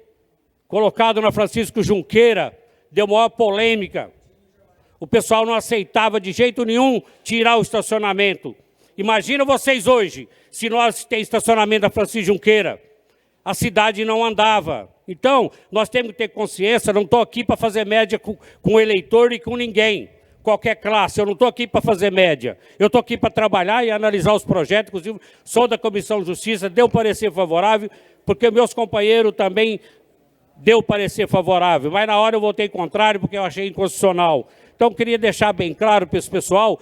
colocado na Francisco Junqueira, deu maior polêmica. O pessoal não aceitava de jeito nenhum tirar o estacionamento. Imagina vocês hoje, se nós temos estacionamento da Francisco Junqueira, a cidade não andava. Então, nós temos que ter consciência, não estou aqui para fazer média com o eleitor e com ninguém, qualquer classe, eu não estou aqui para fazer média. Eu estou aqui para trabalhar e analisar os projetos, inclusive sou da Comissão de Justiça, deu parecer favorável, porque meus companheiros também deu parecer favorável, mas na hora eu votei contrário porque eu achei inconstitucional. Então, eu queria deixar bem claro para esse pessoal,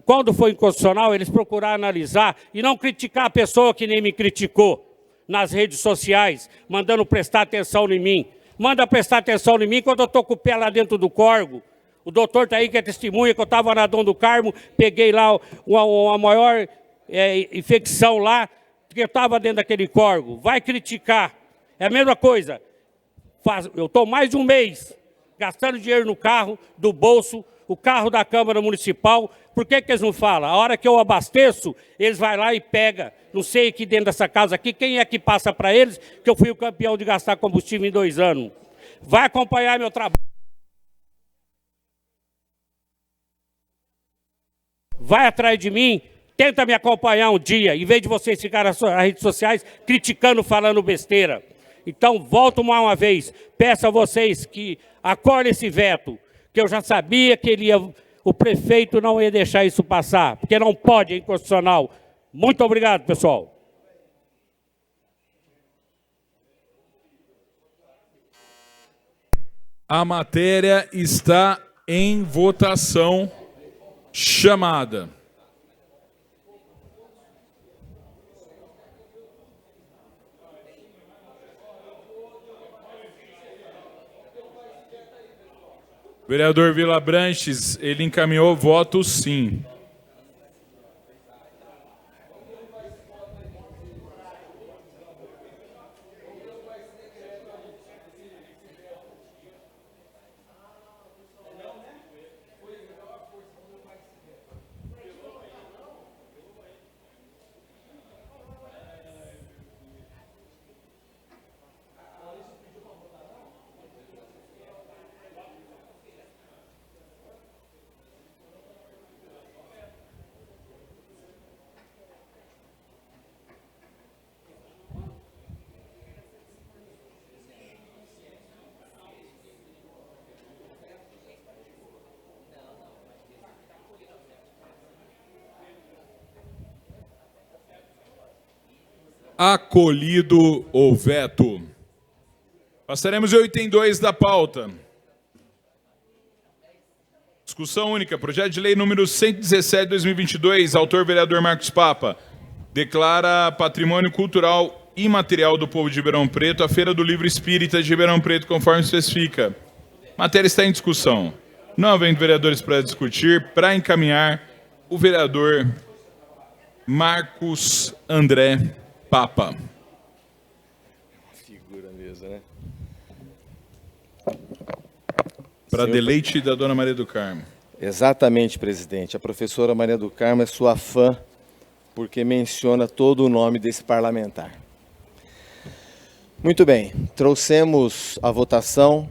quando foi inconstitucional, eles procuraram analisar e não criticar a pessoa que nem me criticou nas redes sociais, mandando prestar atenção em mim. Manda prestar atenção em mim quando eu estou com o pé lá dentro do córrego. O doutor está aí que é testemunha que eu estava na Dom do Carmo, peguei lá uma maior infecção lá, que eu estava dentro daquele córrego. Vai criticar. É a mesma coisa. Eu estou mais de um mês gastando dinheiro no carro, do bolso, o carro da Câmara Municipal. Por que eles não falam? A hora que eu abasteço, eles vão lá e pegam. Não sei aqui dentro dessa casa aqui, quem é que passa para eles, que eu fui o campeão de gastar combustível em 2 anos. Vai acompanhar meu trabalho. Vai atrás de mim, tenta me acompanhar um dia, em vez de vocês ficarem nas redes sociais criticando, falando besteira. Então, volto mais uma vez, peço a vocês que acolhem esse veto, que eu já sabia que o prefeito não ia deixar isso passar, porque não pode, é inconstitucional. Muito obrigado, pessoal. A matéria está em votação chamada. Vereador Vila Branches, ele encaminhou voto sim. Acolhido o veto. Passaremos ao item 2 da pauta. Discussão única. Projeto de lei número 117 de 2022. Autor vereador Marcos Papa. Declara patrimônio cultural imaterial do povo de Ribeirão Preto a Feira do Livro Espírita de Ribeirão Preto, conforme especifica. Matéria está em discussão. Não havendo vereadores para discutir, para encaminhar o vereador Marcos André Papa. Figura mesmo, né? Para deleite da dona Maria do Carmo. Exatamente, presidente. A professora Maria do Carmo é sua fã, porque menciona todo o nome desse parlamentar. Muito bem, trouxemos a votação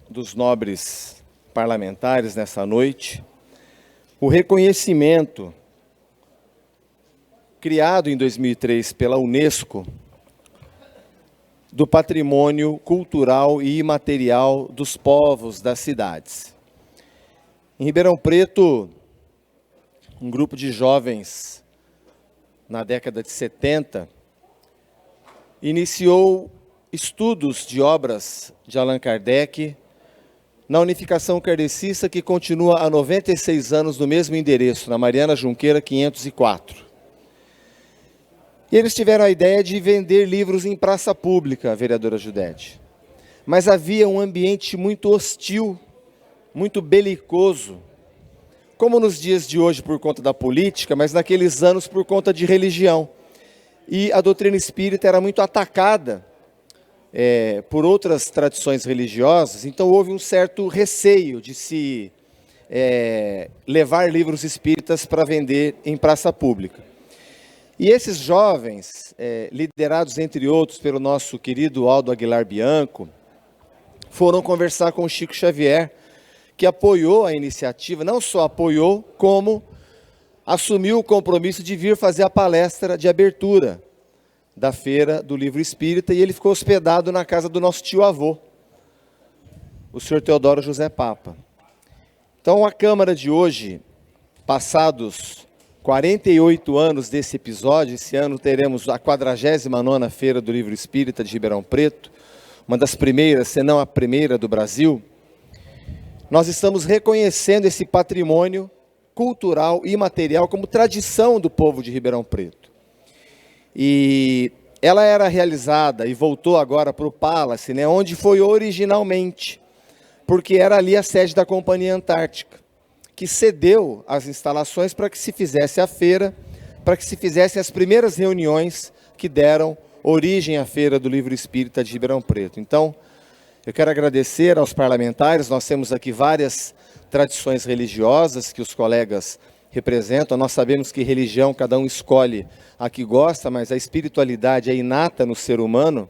dos nobres parlamentares nessa noite o reconhecimento criado em 2003 pela Unesco do patrimônio cultural e imaterial dos povos das cidades. Em Ribeirão Preto, um grupo de jovens, na década de 70, iniciou estudos de obras de Allan Kardec na unificação kardecista, que continua há 96 anos no mesmo endereço, na Mariana Junqueira 504. E eles tiveram a ideia de vender livros em praça pública, vereadora Judete. Mas havia um ambiente muito hostil, muito belicoso, como nos dias de hoje por conta da política, mas naqueles anos por conta de religião. E a doutrina espírita era muito atacada por outras tradições religiosas, então houve um certo receio de se levar livros espíritas para vender em praça pública. E esses jovens, liderados entre outros pelo nosso querido Aldo Aguilar Bianco, foram conversar com o Chico Xavier, que apoiou a iniciativa, não só apoiou, como assumiu o compromisso de vir fazer a palestra de abertura da Feira do Livro Espírita, e ele ficou hospedado na casa do nosso tio-avô, o senhor Teodoro José Papa. Então, a Câmara de hoje, passados 48 anos desse episódio, esse ano teremos a 49ª Feira do Livro Espírita de Ribeirão Preto, uma das primeiras, se não a primeira do Brasil. Nós estamos reconhecendo esse patrimônio cultural e imaterial como tradição do povo de Ribeirão Preto. E ela era realizada e voltou agora para o Palace, né, onde foi originalmente, porque era ali a sede da Companhia Antártica, que cedeu as instalações para que se fizesse a feira, para que se fizessem as primeiras reuniões que deram origem à Feira do Livro Espírita de Ribeirão Preto. Então, eu quero agradecer aos parlamentares. Nós temos aqui várias tradições religiosas que os colegas representam. Nós sabemos que religião cada um escolhe a que gosta, mas a espiritualidade é inata no ser humano.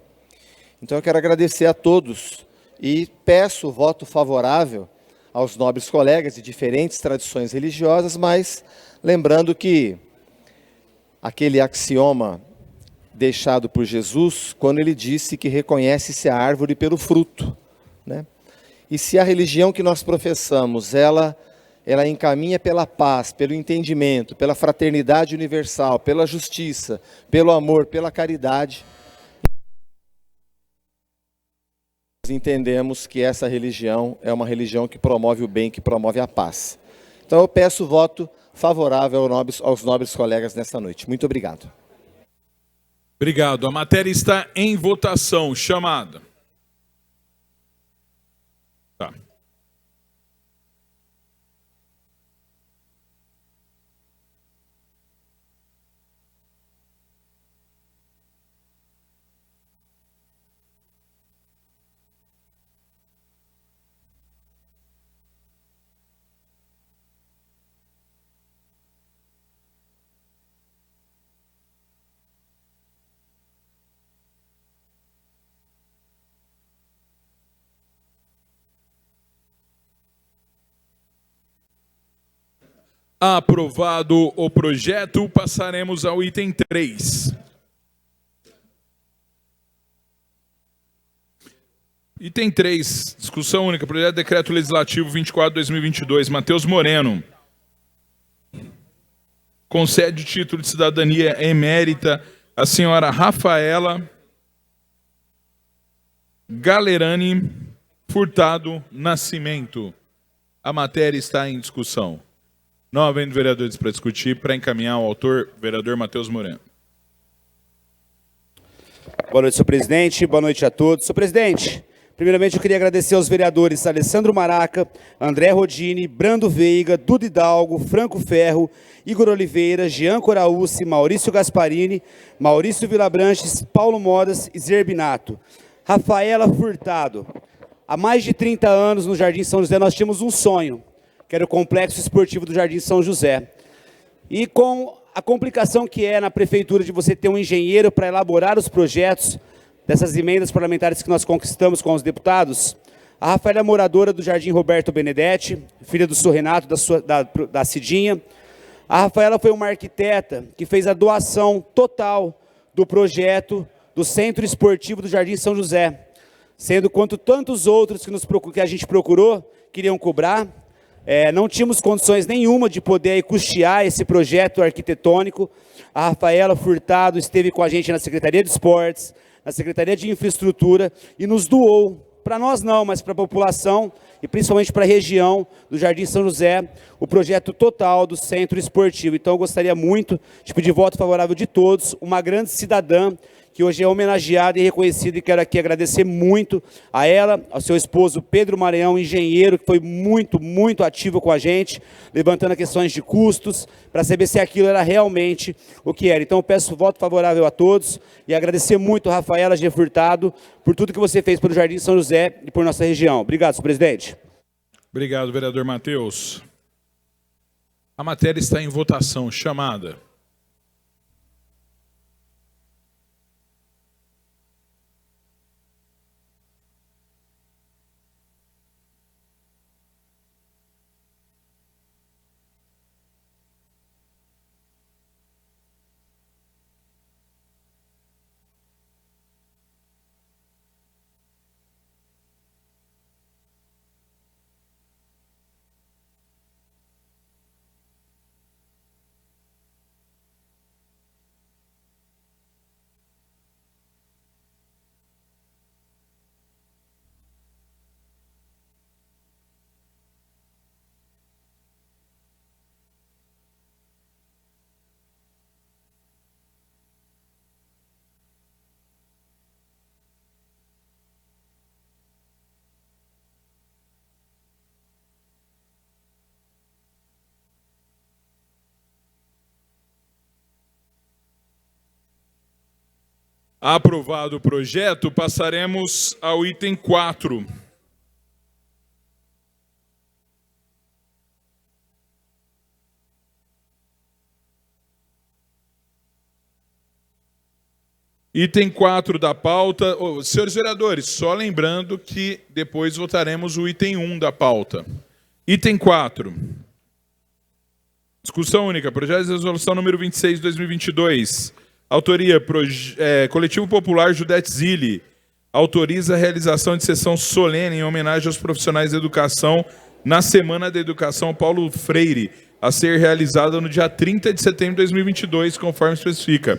Então eu quero agradecer a todos e peço o voto favorável aos nobres colegas de diferentes tradições religiosas, mas lembrando que aquele axioma deixado por Jesus, quando ele disse que reconhece-se a árvore pelo fruto, né? E se a religião que nós professamos, ela encaminha pela paz, pelo entendimento, pela fraternidade universal, pela justiça, pelo amor, pela caridade, entendemos que essa religião é uma religião que promove o bem, que promove a paz. Então eu peço voto favorável aos nobres colegas nesta noite. Muito obrigado. Obrigado. A matéria está em votação. Chamada. Tá. Aprovado o projeto, passaremos ao item 3. Item 3, discussão única, projeto de decreto legislativo 24/2022. Matheus Moreno concede o título de cidadania emérita à senhora Rafaela Galerani Furtado Nascimento. A matéria está em discussão. Não havendo vereadores para discutir, para encaminhar o autor, vereador Matheus Moreno. Boa noite, senhor presidente. Boa noite a todos. Senhor presidente, primeiramente eu queria agradecer aos vereadores Alessandro Maraca, André Rodini, Brando Veiga, Duda Hidalgo, Franco Ferro, Igor Oliveira, Jean Coraúci, Maurício Gasparini, Maurício Vilabranches, Paulo Modas e Zerbinato. Rafaela Furtado. Há mais de 30 anos no Jardim São José nós tínhamos um sonho, que era o Complexo Esportivo do Jardim São José. E com a complicação que é na prefeitura de você ter um engenheiro para elaborar os projetos dessas emendas parlamentares que nós conquistamos com os deputados, a Rafaela é moradora do Jardim Roberto Benedetti, filha do senhor Renato, da Cidinha. A Rafaela foi uma arquiteta que fez a doação total do projeto do Centro Esportivo do Jardim São José, sendo quanto tantos outros que a gente procurou queriam cobrar. Não tínhamos condições nenhuma de poder custear esse projeto arquitetônico. A Rafaela Furtado esteve com a gente na Secretaria de Esportes, na Secretaria de Infraestrutura e nos doou, para nós não, mas para a população e principalmente para a região do Jardim São José, o projeto total do Centro Esportivo. Então eu gostaria muito de pedir voto favorável de todos, uma grande cidadã que hoje é homenageada e reconhecida, e quero aqui agradecer muito a ela, ao seu esposo Pedro Maranhão, engenheiro, que foi muito, muito ativo com a gente, levantando questões de custos, para saber se aquilo era realmente o que era. Então eu peço voto favorável a todos, e agradecer muito a Rafaela G. Furtado, por tudo que você fez pelo Jardim São José e por nossa região. Obrigado, senhor presidente. Obrigado, vereador Matheus. A matéria está em votação. Chamada. Aprovado o projeto, passaremos ao item 4. Item 4 da pauta. Senhores vereadores, só lembrando que depois votaremos o item 1 da pauta. Item 4. Discussão única. Projeto de resolução número 26 de 2022. Autoria, Coletivo Popular Judete Zilli. Autoriza a realização de sessão solene em homenagem aos profissionais da educação na Semana da Educação Paulo Freire, a ser realizada no dia 30 de setembro de 2022, conforme especifica.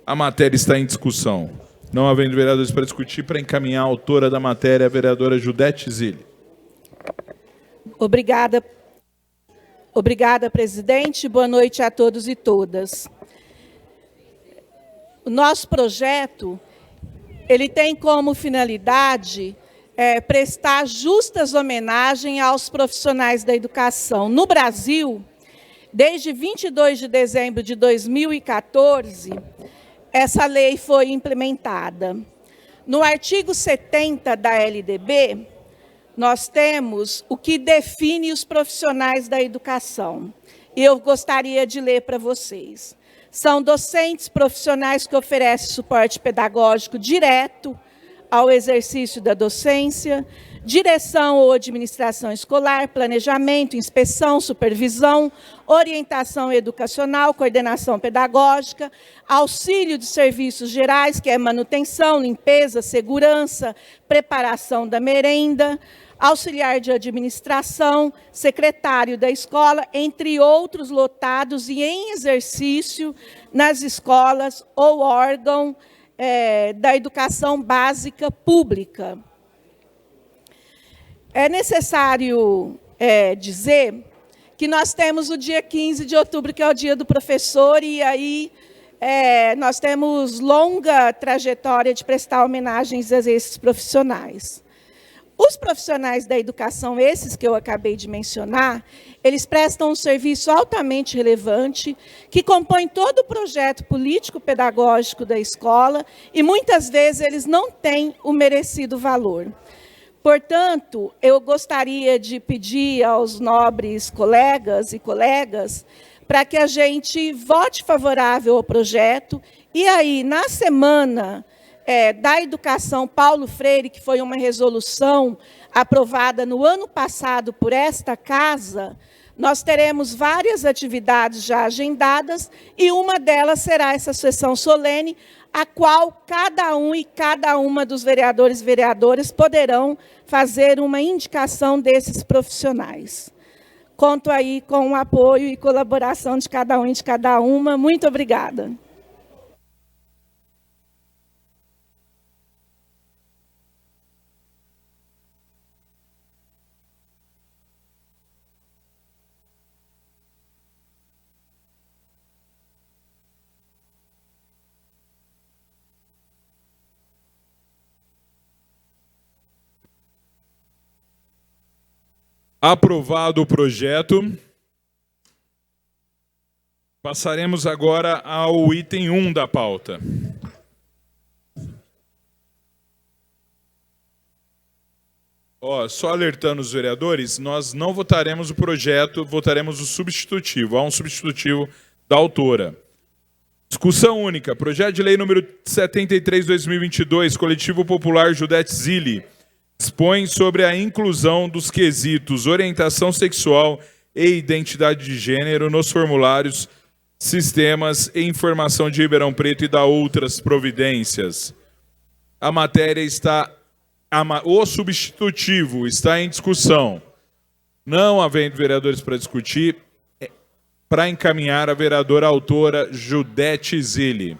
A matéria está em discussão. Não havendo vereadores para discutir, para encaminhar a autora da matéria, a vereadora Judete Zilli. Obrigada, presidente. Boa noite a todos e todas. O nosso projeto, ele tem como finalidade prestar justas homenagens aos profissionais da educação. No Brasil, desde 22 de dezembro de 2014, essa lei foi implementada. No artigo 70 da LDB, nós temos o que define os profissionais da educação. E eu gostaria de ler para vocês. São docentes profissionais que oferecem suporte pedagógico direto ao exercício da docência, direção ou administração escolar, planejamento, inspeção, supervisão, orientação educacional, coordenação pedagógica, auxílio de serviços gerais, que é manutenção, limpeza, segurança, preparação da merenda, auxiliar de administração, secretário da escola, entre outros lotados e em exercício nas escolas ou órgão da educação básica pública. É necessário dizer que nós temos o dia 15 de outubro, que é o dia do professor, e aí nós temos longa trajetória de prestar homenagens a esses profissionais. Os profissionais da educação, esses que eu acabei de mencionar, eles prestam um serviço altamente relevante, que compõe todo o projeto político-pedagógico da escola, e muitas vezes eles não têm o merecido valor. Portanto, eu gostaria de pedir aos nobres colegas e colegas para que a gente vote favorável ao projeto, e aí, na semana da Educação Paulo Freire, que foi uma resolução aprovada no ano passado por esta casa, nós teremos várias atividades já agendadas, e uma delas será essa sessão solene, a qual cada um e cada uma dos vereadores e vereadoras poderão fazer uma indicação desses profissionais. Conto aí com o apoio e colaboração de cada um e de cada uma. Muito obrigada. Aprovado o projeto, passaremos agora ao item 1 da pauta. Só alertando os vereadores, nós não votaremos o projeto, votaremos o substitutivo. Há um substitutivo da autora. Discussão única. Projeto de lei número 73/2022, Coletivo Popular Judete Zilli, dispõe sobre a inclusão dos quesitos orientação sexual e identidade de gênero nos formulários, sistemas e informação de Ribeirão Preto e da outras providências. A matéria está... O substitutivo está em discussão. Não havendo vereadores para discutir, para encaminhar a vereadora autora Judete Zilli.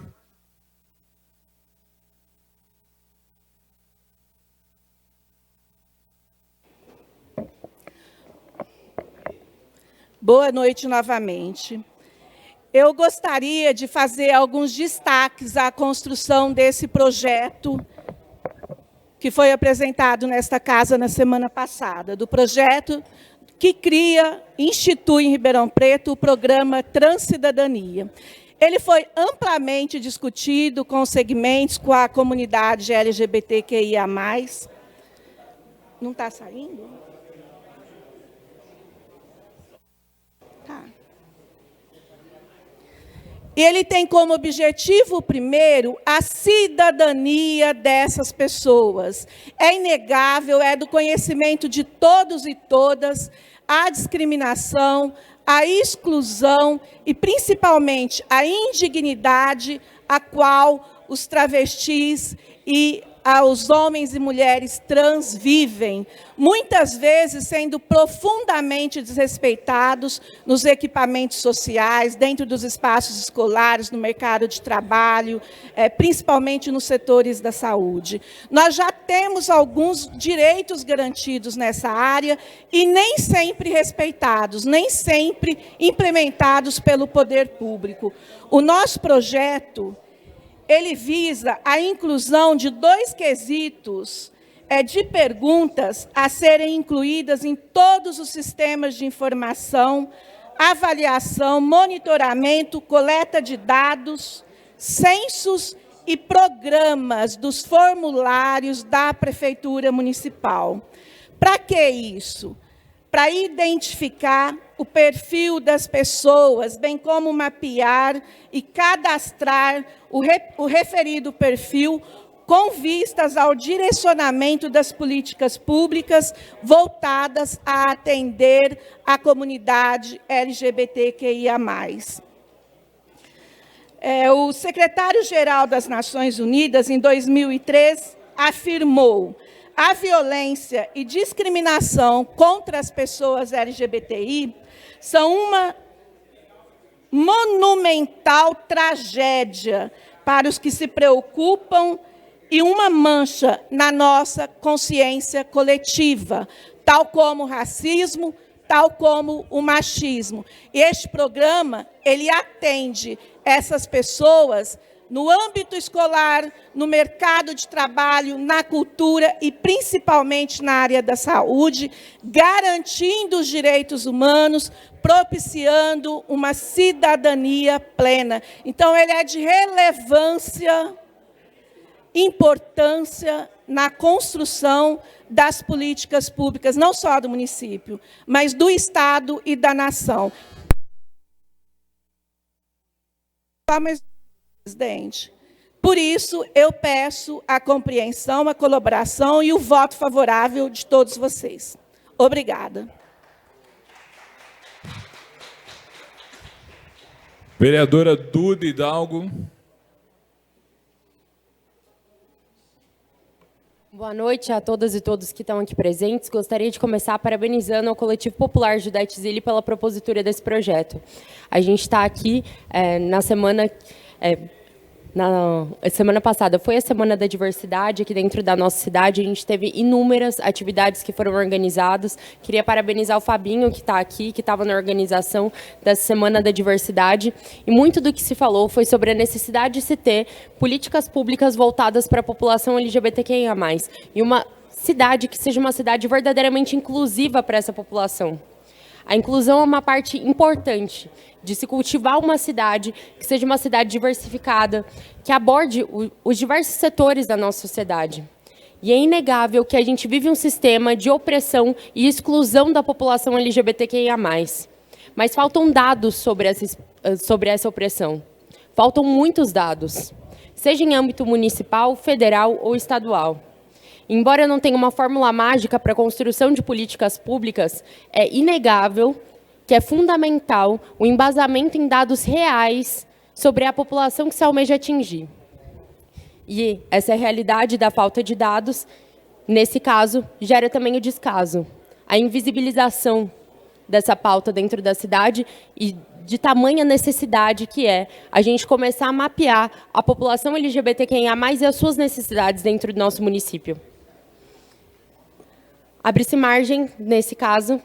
Boa noite novamente. Eu gostaria de fazer alguns destaques à construção desse projeto que foi apresentado nesta casa na semana passada, do projeto que institui em Ribeirão Preto o programa Transcidadania. Ele foi amplamente discutido com os segmentos, com a comunidade LGBTQIA+. Não está saindo? Tá. E ele tem como objetivo, primeiro, a cidadania dessas pessoas. É inegável, é do conhecimento de todos e todas, a discriminação, a exclusão e, principalmente, a indignidade a qual os travestis e os homens e mulheres trans vivem, muitas vezes sendo profundamente desrespeitados nos equipamentos sociais, dentro dos espaços escolares, no mercado de trabalho, principalmente nos setores da saúde. Nós já temos alguns direitos garantidos nessa área e nem sempre respeitados, nem sempre implementados pelo poder público. O nosso projeto, ele visa a inclusão de 2 quesitos de perguntas a serem incluídas em todos os sistemas de informação, avaliação, monitoramento, coleta de dados, censos e programas dos formulários da Prefeitura Municipal. Para que isso? Para identificar o perfil das pessoas, bem como mapear e cadastrar o referido perfil com vistas ao direcionamento das políticas públicas voltadas a atender a comunidade LGBTQIA+. O secretário-geral das Nações Unidas, em 2003, afirmou: a violência e discriminação contra as pessoas LGBTI são uma monumental tragédia para os que se preocupam e uma mancha na nossa consciência coletiva, tal como o racismo, tal como o machismo. E este programa, ele atende essas pessoas no âmbito escolar, no mercado de trabalho, na cultura e principalmente na área da saúde, garantindo os direitos humanos, propiciando uma cidadania plena. Então, ele é de relevância, importância na construção das políticas públicas, não só do município, mas do Estado e da nação. Presidente. Por isso, eu peço a compreensão, a colaboração e o voto favorável de todos vocês. Obrigada. Vereadora Duda Hidalgo. Boa noite a todas e todos que estão aqui presentes. Gostaria de começar parabenizando ao Coletivo Popular Judite Zilli pela propositura desse projeto. A gente está aqui na semana... Na semana passada foi a Semana da Diversidade aqui dentro da nossa cidade. A gente teve inúmeras atividades que foram organizadas. Queria parabenizar o Fabinho, que está aqui, que estava na organização da Semana da Diversidade. E muito do que se falou foi sobre a necessidade de se ter políticas públicas voltadas para a população LGBTQIA+. E uma cidade que seja uma cidade verdadeiramente inclusiva para essa população. A inclusão é uma parte importante de se cultivar uma cidade que seja uma cidade diversificada, que aborde os diversos setores da nossa sociedade. E é inegável que a gente vive um sistema de opressão e exclusão da população LGBTQIA+. Mas faltam dados sobre essa opressão. Faltam muitos dados, seja em âmbito municipal, federal ou estadual. Embora não tenha uma fórmula mágica para a construção de políticas públicas, é inegável que é fundamental o embasamento em dados reais sobre a população que se almeja atingir. E essa realidade da falta de dados, nesse caso, gera também o descaso, a invisibilização dessa pauta dentro da cidade e de tamanha necessidade que é a gente começar a mapear a população LGBTQIA+, e as suas necessidades dentro do nosso município. Abre-se margem, nesse caso,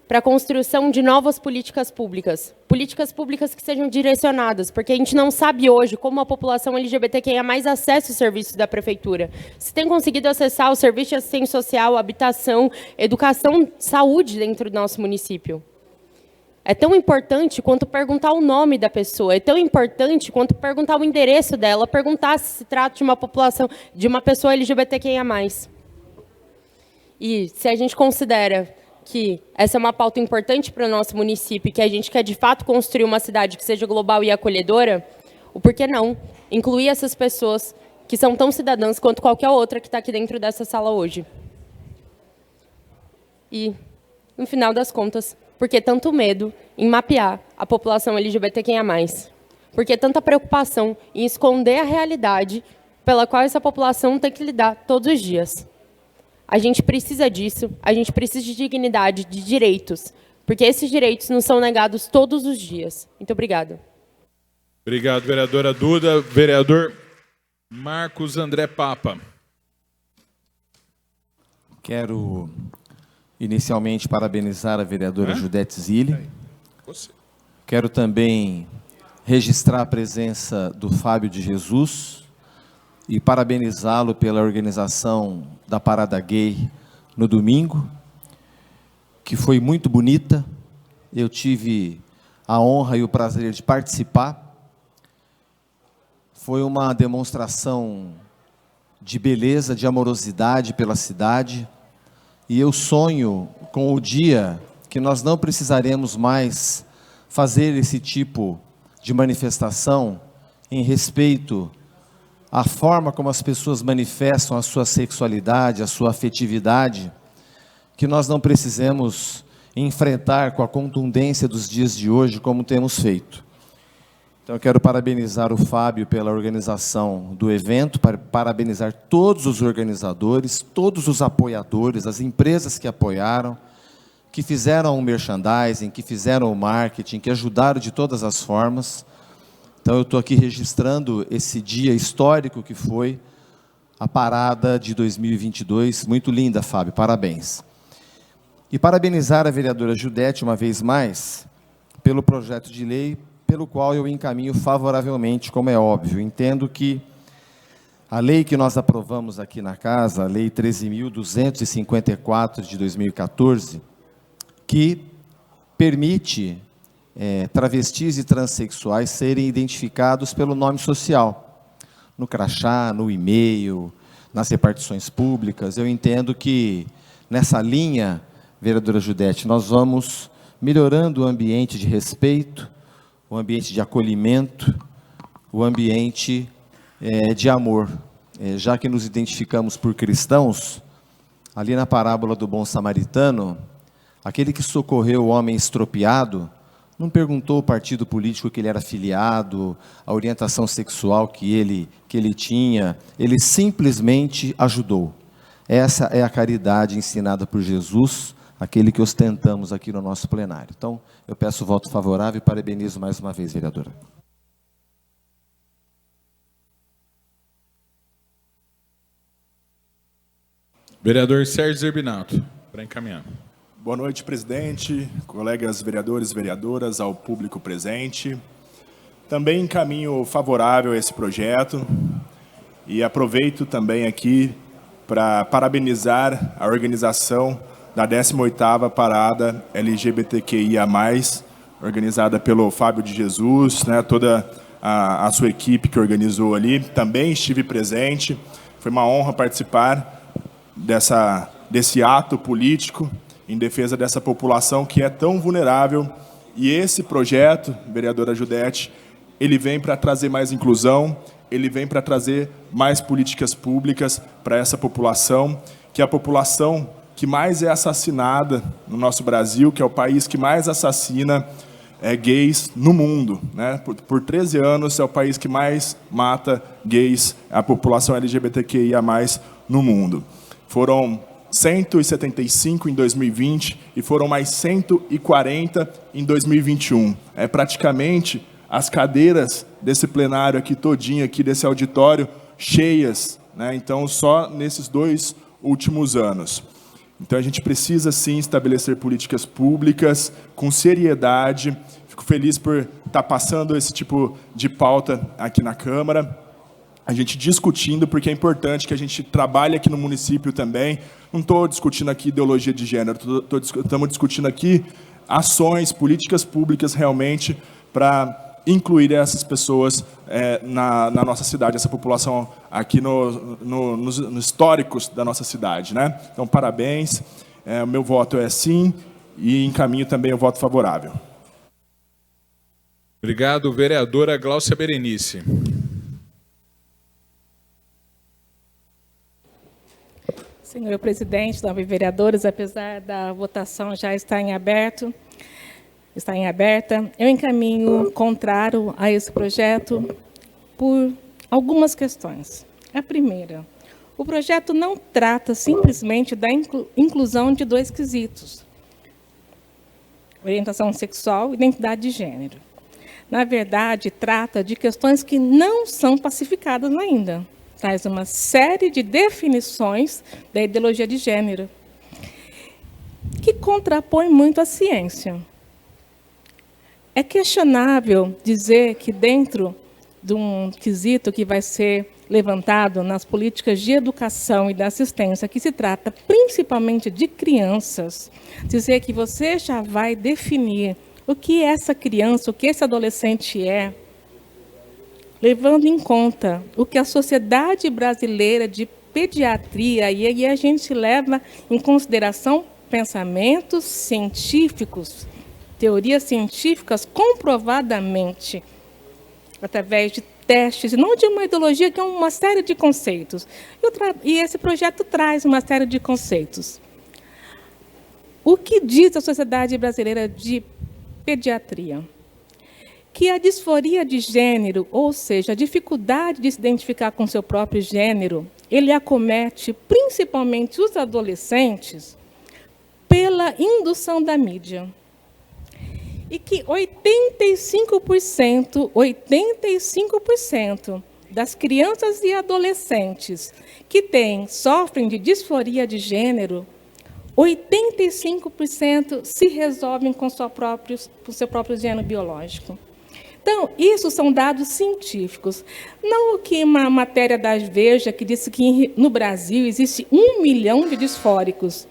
para a construção de novas políticas públicas que sejam direcionadas, porque a gente não sabe hoje como a população LGBTQIA+ acessa os serviços da prefeitura. Se tem conseguido acessar os serviços de assistência social, habitação, educação, saúde dentro do nosso município. É tão importante quanto perguntar o nome da pessoa, é tão importante quanto perguntar o endereço dela, perguntar se trata de uma população, de uma pessoa LGBTQIA+. E se a gente considera que essa é uma pauta importante para o nosso município, que a gente quer, de fato, construir uma cidade que seja global e acolhedora, o porquê não incluir essas pessoas que são tão cidadãs quanto qualquer outra que está aqui dentro dessa sala hoje? E, no final das contas, por que tanto medo em mapear a população LGBTQIA+? Por que tanta preocupação em esconder a realidade pela qual essa população tem que lidar todos os dias. A gente precisa disso, a gente precisa de dignidade, de direitos, porque esses direitos nos são negados todos os dias. Muito obrigada. Obrigado, vereadora Duda. Vereador Marcos André Papa. Quero inicialmente parabenizar a vereadora Judete Zilli. Quero também registrar a presença do Fábio de Jesus e parabenizá-lo pela organização da Parada Gay no domingo, que foi muito bonita. Eu tive a honra e o prazer de participar. Foi uma demonstração de beleza, de amorosidade pela cidade. E eu sonho com o dia que nós não precisaremos mais fazer esse tipo de manifestação em respeito à forma como as pessoas manifestam a sua sexualidade, a sua afetividade, que nós não precisemos enfrentar com a contundência dos dias de hoje, como temos feito. Então, eu quero parabenizar o Fábio pela organização do evento, parabenizar todos os organizadores, todos os apoiadores, as empresas que apoiaram, que fizeram o merchandising, que fizeram o marketing, que ajudaram de todas as formas. Então, eu estou aqui registrando esse dia histórico que foi a parada de 2022. Muito linda, Fábio, parabéns. E parabenizar a vereadora Judete, uma vez mais, pelo projeto de lei, pelo qual eu encaminho favoravelmente, como é óbvio. Entendo que a lei que nós aprovamos aqui na casa, a Lei 13.254 de 2014, que permite travestis e transexuais serem identificados pelo nome social, no crachá, no e-mail, nas repartições públicas. Eu entendo que, nessa linha, vereadora Judete, nós vamos melhorando o ambiente de respeito, o ambiente de acolhimento, o ambiente de amor. Já que nos identificamos por cristãos, ali na parábola do bom samaritano, aquele que socorreu o homem estropiado, não perguntou o partido político que ele era filiado, a orientação sexual que ele tinha, ele simplesmente ajudou. Essa é a caridade ensinada por Jesus, aquele que ostentamos aqui no nosso plenário. Então, eu peço o voto favorável e parabenizo mais uma vez, vereadora. Vereador Sérgio Zerbinato, para encaminhar. Boa noite, presidente, colegas vereadores e vereadoras, ao público presente. Também encaminho favorável a esse projeto e aproveito também aqui para parabenizar a organização da 18ª Parada LGBTQIA+, organizada pelo Fábio de Jesus, né, toda a sua equipe que organizou ali. Também estive presente, foi uma honra participar desse ato político em defesa dessa população que é tão vulnerável. E esse projeto, vereadora Judete, ele vem para trazer mais inclusão, ele vem para trazer mais políticas públicas para essa população, que é a população que mais é assassinada no nosso Brasil, que é o país que mais assassina gays no mundo, né? Por 13 anos é o país que mais mata gays, a população LGBTQIA+, no mundo. Foram 175 em 2020 e foram mais 140 em 2021. É praticamente as cadeiras desse plenário aqui todinho, aqui desse auditório, cheias, né? Então, só nesses 2 últimos anos. Então, a gente precisa, sim, estabelecer políticas públicas com seriedade. Fico feliz por estar passando esse tipo de pauta aqui na Câmara. A gente discutindo, porque é importante que a gente trabalhe aqui no município também. Não estou discutindo aqui ideologia de gênero, estamos discutindo aqui ações, políticas públicas realmente para incluir essas pessoas na nossa cidade, essa população aqui nos históricos da nossa cidade, né? Então, parabéns. O meu voto é sim e encaminho também o voto favorável. Obrigado, vereadora Gláucia Berenice. Senhor presidente, nobres vereadores, apesar da votação já estar em aberta, eu encaminho contrário a esse projeto por algumas questões. A primeira, o projeto não trata simplesmente da inclusão de 2 quesitos: orientação sexual e identidade de gênero. Na verdade, trata de questões que não são pacificadas ainda. Traz uma série de definições da ideologia de gênero, que contrapõe muito a ciência. É questionável dizer que dentro de um quesito que vai ser levantado nas políticas de educação e da assistência, que se trata principalmente de crianças, dizer que você já vai definir o que essa criança, o que esse adolescente é, levando em conta o que a Sociedade Brasileira de Pediatria, e aí a gente leva em consideração pensamentos científicos, teorias científicas comprovadamente, através de testes, e não de uma ideologia, que é uma série de conceitos. E esse projeto traz uma série de conceitos. O que diz a Sociedade Brasileira de Pediatria? Que a disforia de gênero, ou seja, a dificuldade de se identificar com seu próprio gênero, ele acomete principalmente os adolescentes pela indução da mídia. E que 85% das crianças e adolescentes que sofrem de disforia de gênero, 85% se resolvem com seu próprio gênero biológico. Então, isso são dados científicos. Não o que uma matéria da Veja que disse que no Brasil existe 1 milhão de disfóricos.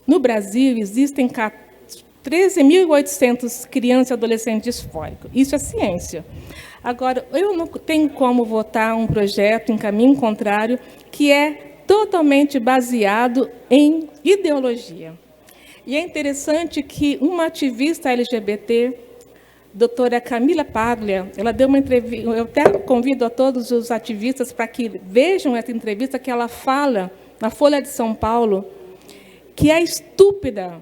No Brasil existem 13.800 crianças e adolescentes disfóricos. Isso é ciência. Agora, eu não tenho como votar um projeto em caminho contrário que é totalmente baseado em ideologia. E é interessante que uma ativista LGBT, doutora Camila Paglia, ela deu uma entrevista, eu até convido a todos os ativistas para que vejam essa entrevista, que ela fala na Folha de São Paulo que é estúpida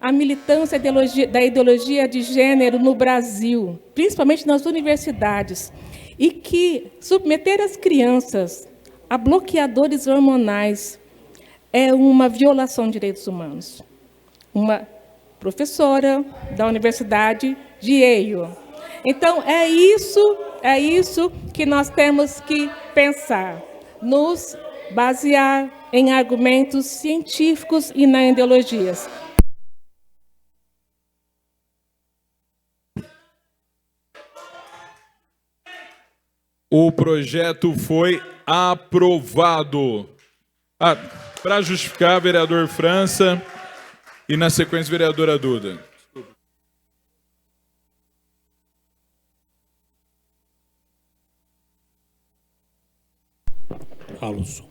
a militância da ideologia de gênero no Brasil, principalmente nas universidades, e que submeter as crianças a bloqueadores hormonais é uma violação de direitos humanos. Uma professora da Universidade de Yale. Então, é isso que nós temos que pensar, nos basear em argumentos científicos e não em ideologias. O projeto foi aprovado. Para justificar, vereador França e, na sequência, vereadora Duda. Alisson.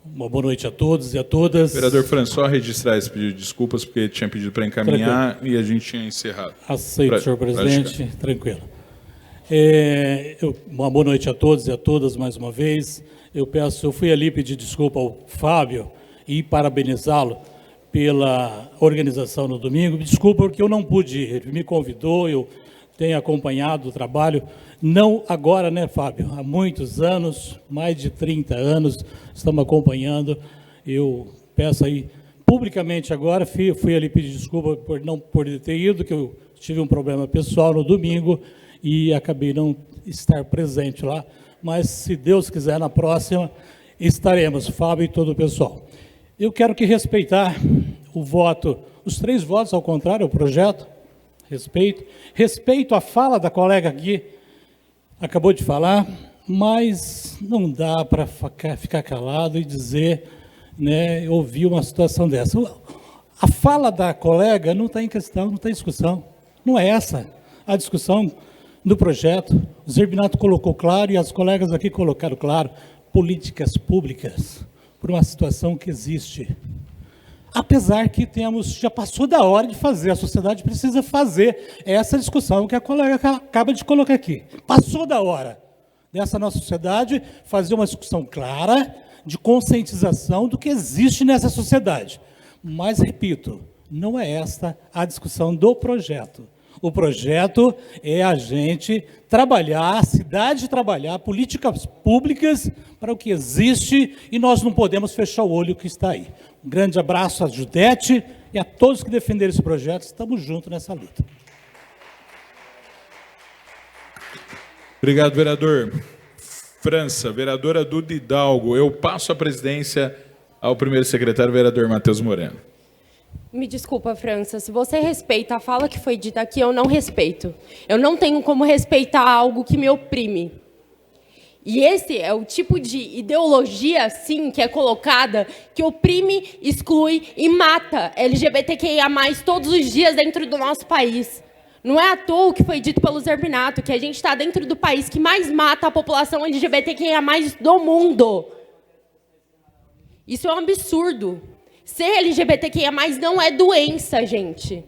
Uma boa noite a todos e a todas. Vereador França, só registrar esse pedido de desculpas, porque tinha pedido para encaminhar e a gente tinha encerrado. Aceito, senhor presidente. Tranquilo. Uma boa noite a todos e a todas mais uma vez. Eu fui ali pedir desculpa ao Fábio e parabenizá-lo pela organização no domingo. Me desculpa porque eu não pude ir. Ele me convidou, eu tenho acompanhado o trabalho. Não agora, né, Fábio? Há muitos anos, mais de 30 anos, estamos acompanhando. Eu peço aí, publicamente agora, fui ali pedir desculpa por não poder ter ido, que eu tive um problema pessoal no domingo e acabei não estar presente lá. Mas, se Deus quiser, na próxima, estaremos, Fábio e todo o pessoal. Eu quero que respeitar o voto, os 3 votos ao contrário ao projeto, respeito a fala da colega aqui, acabou de falar, mas não dá para ficar calado e dizer, né, ouvir uma situação dessa. A fala da colega não está em questão, não está em discussão. Não é essa a discussão do projeto. O Zerbinato colocou claro e as colegas aqui colocaram claro, políticas públicas por uma situação que existe. Apesar que já passou da hora de fazer, a sociedade precisa fazer essa discussão que a colega acaba de colocar aqui. Passou da hora dessa nossa sociedade fazer uma discussão clara de conscientização do que existe nessa sociedade. Mas, repito, não é esta a discussão do projeto. O projeto é a gente trabalhar, a cidade trabalhar, políticas públicas para o que existe, e nós não podemos fechar o olho que está aí. Um grande abraço a Judete e a todos que defenderam esse projeto. Estamos juntos nessa luta. Obrigado, vereador. França, vereadora Duda Hidalgo. Eu passo a presidência ao primeiro secretário, vereador Matheus Moreno. Me desculpa, França, se você respeita a fala que foi dita aqui, eu não respeito. Eu não tenho como respeitar algo que me oprime. E esse é o tipo de ideologia, sim, que é colocada, que oprime, exclui e mata LGBTQIA+, todos os dias dentro do nosso país. Não é à toa o que foi dito pelo Zerbinato, que a gente está dentro do país que mais mata a população LGBTQIA+, do mundo. Isso é um absurdo. Ser LGBTQIA+, não é doença, gente.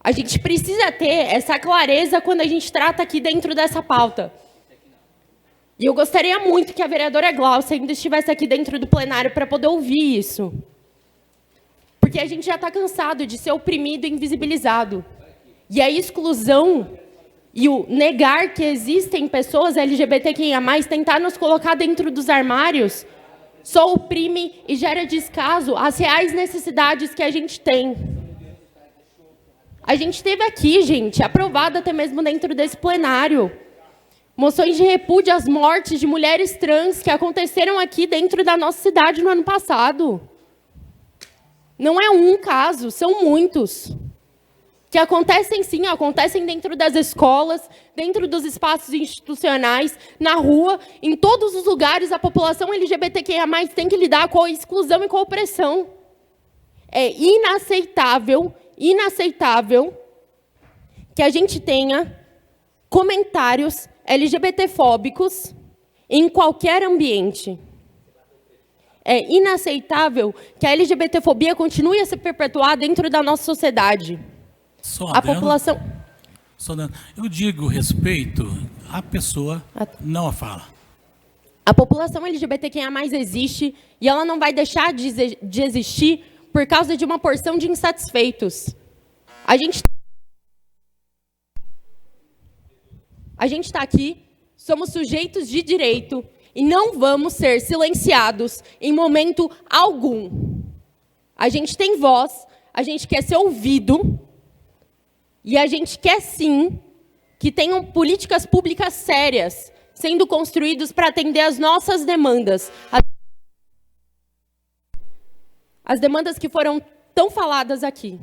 A gente precisa ter essa clareza quando a gente trata aqui dentro dessa pauta. E eu gostaria muito que a vereadora Glaucia ainda estivesse aqui dentro do plenário para poder ouvir isso. Porque a gente já está cansado de ser oprimido e invisibilizado. E a exclusão e o negar que existem pessoas LGBTQIA+, tentar nos colocar dentro dos armários, só oprime e gera descaso às reais necessidades que a gente tem. A gente teve aqui, gente, aprovado até mesmo dentro desse plenário, moções de repúdio às mortes de mulheres trans que aconteceram aqui dentro da nossa cidade no ano passado. Não é um caso, são muitos. Que acontecem sim, acontecem dentro das escolas, dentro dos espaços institucionais, na rua, em todos os lugares a população LGBTQIA+ tem que lidar com a exclusão e com a opressão. É inaceitável, inaceitável que a gente tenha comentários LGBTfóbicos em qualquer ambiente. É inaceitável que a LGBTfobia continue a se perpetuar dentro da nossa sociedade. A população... Eu digo respeito à pessoa, não à fala. A população LGBTQIA+ existe e ela não vai deixar de existir por causa de uma porção de insatisfeitos. A gente está aqui, somos sujeitos de direito e não vamos ser silenciados em momento algum. A gente tem voz, a gente quer ser ouvido e a gente quer, sim, que tenham políticas públicas sérias sendo construídas para atender às nossas demandas. As demandas que foram tão faladas aqui.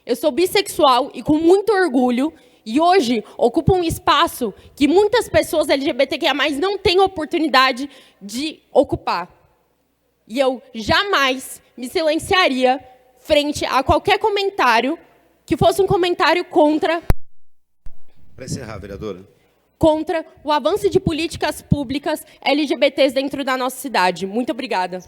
Eu sou bissexual e com muito orgulho, e hoje ocupo um espaço que muitas pessoas LGBTQIA+ não têm oportunidade de ocupar. E eu jamais me silenciaria frente a qualquer comentário que fosse um comentário contra... Para encerrar, vereadora. Contra o avanço de políticas públicas LGBTs dentro da nossa cidade. Muito obrigada.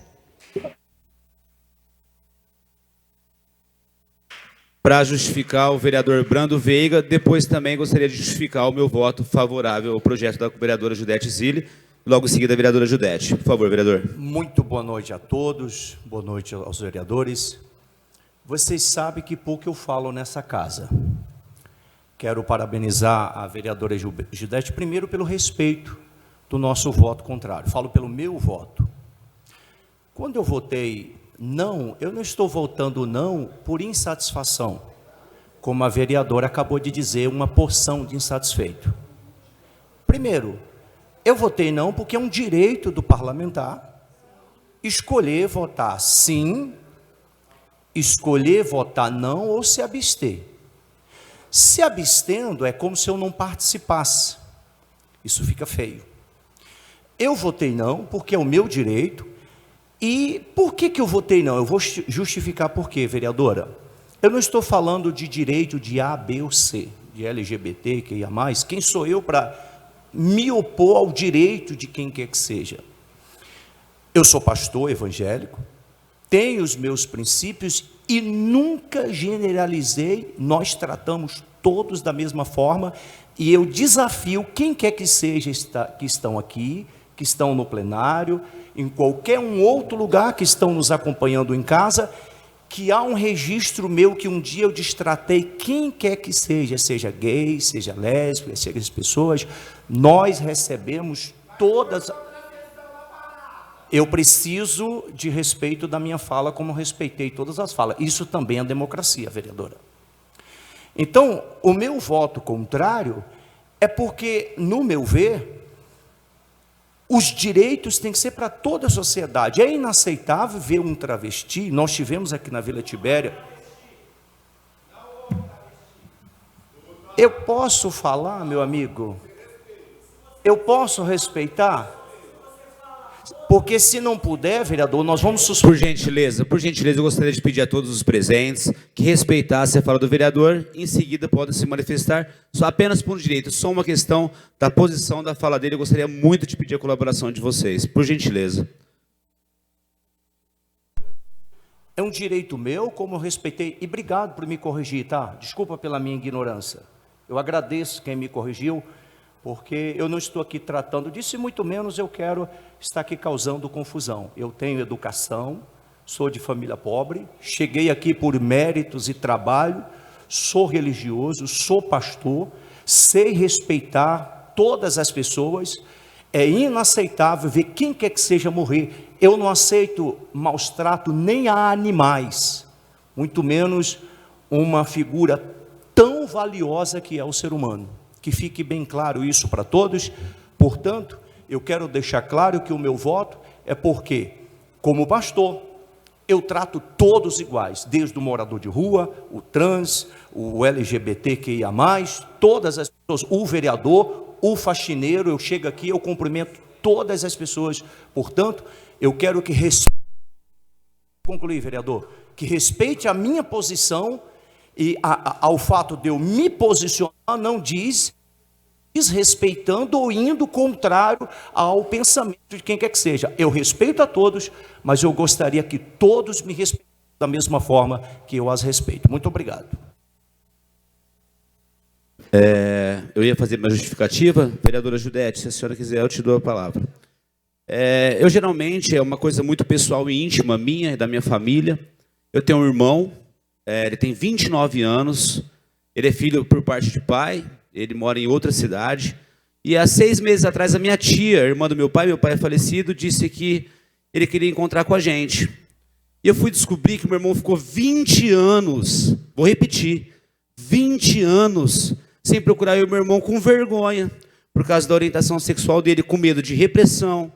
Para justificar o vereador Brando Veiga, depois também gostaria de justificar o meu voto favorável ao projeto da vereadora Judete Zilli, logo em seguida a vereadora Judete. Por favor, vereador. Muito boa noite a todos, boa noite aos vereadores. Vocês sabem que pouco eu falo nessa casa. Quero parabenizar a vereadora Judete, primeiro pelo respeito do nosso voto contrário. Falo pelo meu voto. Quando eu votei não, eu não estou votando não por insatisfação, como a vereadora acabou de dizer, uma porção de insatisfeito. Primeiro, eu votei não porque é um direito do parlamentar escolher votar sim, escolher votar não ou se abster. Se abstendo é como se eu não participasse. Isso fica feio. Eu votei não porque é o meu direito. E por que eu votei não? Eu vou justificar por quê, vereadora. Eu não estou falando de direito de A, B ou C, de LGBT, que ia mais. Quem sou eu para me opor ao direito de quem quer que seja? Eu sou pastor evangélico, tenho os meus princípios e nunca generalizei, nós tratamos todos da mesma forma e eu desafio quem quer que seja que estão aqui, que estão no plenário, em qualquer um outro lugar que estão nos acompanhando em casa, que há um registro meu que um dia eu destratei quem quer que seja gay, seja lésbica, seja as pessoas, nós recebemos todas... Eu preciso de respeito da minha fala, como respeitei todas as falas. Isso também é democracia, vereadora. Então, o meu voto contrário é porque, no meu ver, os direitos têm que ser para toda a sociedade. É inaceitável ver um travesti, nós tivemos aqui na Vila Tibéria. Eu posso falar, meu amigo? Eu posso respeitar? Porque se não puder, vereador, nós vamos suspender. Por gentileza, eu gostaria de pedir a todos os presentes que respeitassem a fala do vereador. Em seguida, podem se manifestar só apenas por direito. Só uma questão da posição da fala dele. Eu gostaria muito de pedir a colaboração de vocês. Por gentileza. É um direito meu, como eu respeitei. E obrigado por me corrigir, tá? Desculpa pela minha ignorância. Eu agradeço quem me corrigiu, porque eu não estou aqui tratando disso e muito menos eu quero estar aqui causando confusão. Eu tenho educação, sou de família pobre, cheguei aqui por méritos e trabalho, sou religioso, sou pastor, sei respeitar todas as pessoas. É inaceitável ver quem quer que seja morrer. Eu não aceito maus trato nem a animais, muito menos uma figura tão valiosa que é o ser humano. Que fique bem claro isso para todos. Portanto, eu quero deixar claro que o meu voto é porque, como pastor, eu trato todos iguais, desde o morador de rua, o trans, o LGBTQIA+, todas as pessoas, o vereador, o faxineiro, eu chego aqui, eu cumprimento todas as pessoas. Portanto, eu quero que respeite, concluir, vereador, que respeite a minha posição e ao fato de eu me posicionar não diz desrespeitando ou indo contrário ao pensamento de quem quer que seja. Eu respeito a todos, mas eu gostaria que todos me respeitem da mesma forma que eu as respeito. Muito obrigado. Eu ia fazer uma justificativa. Vereadora Judete, se a senhora quiser, eu te dou a palavra. Eu geralmente, é uma coisa muito pessoal e íntima minha e da minha família. Eu tenho um irmão, ele tem 29 anos, ele é filho por parte de pai, ele mora em outra cidade. E há 6 meses atrás, a minha tia, irmã do meu pai é falecido, disse que ele queria encontrar com a gente. E eu fui descobrir que meu irmão ficou 20 anos, vou repetir, 20 anos, sem procurar eu e meu irmão, com vergonha, por causa da orientação sexual dele, com medo de repressão,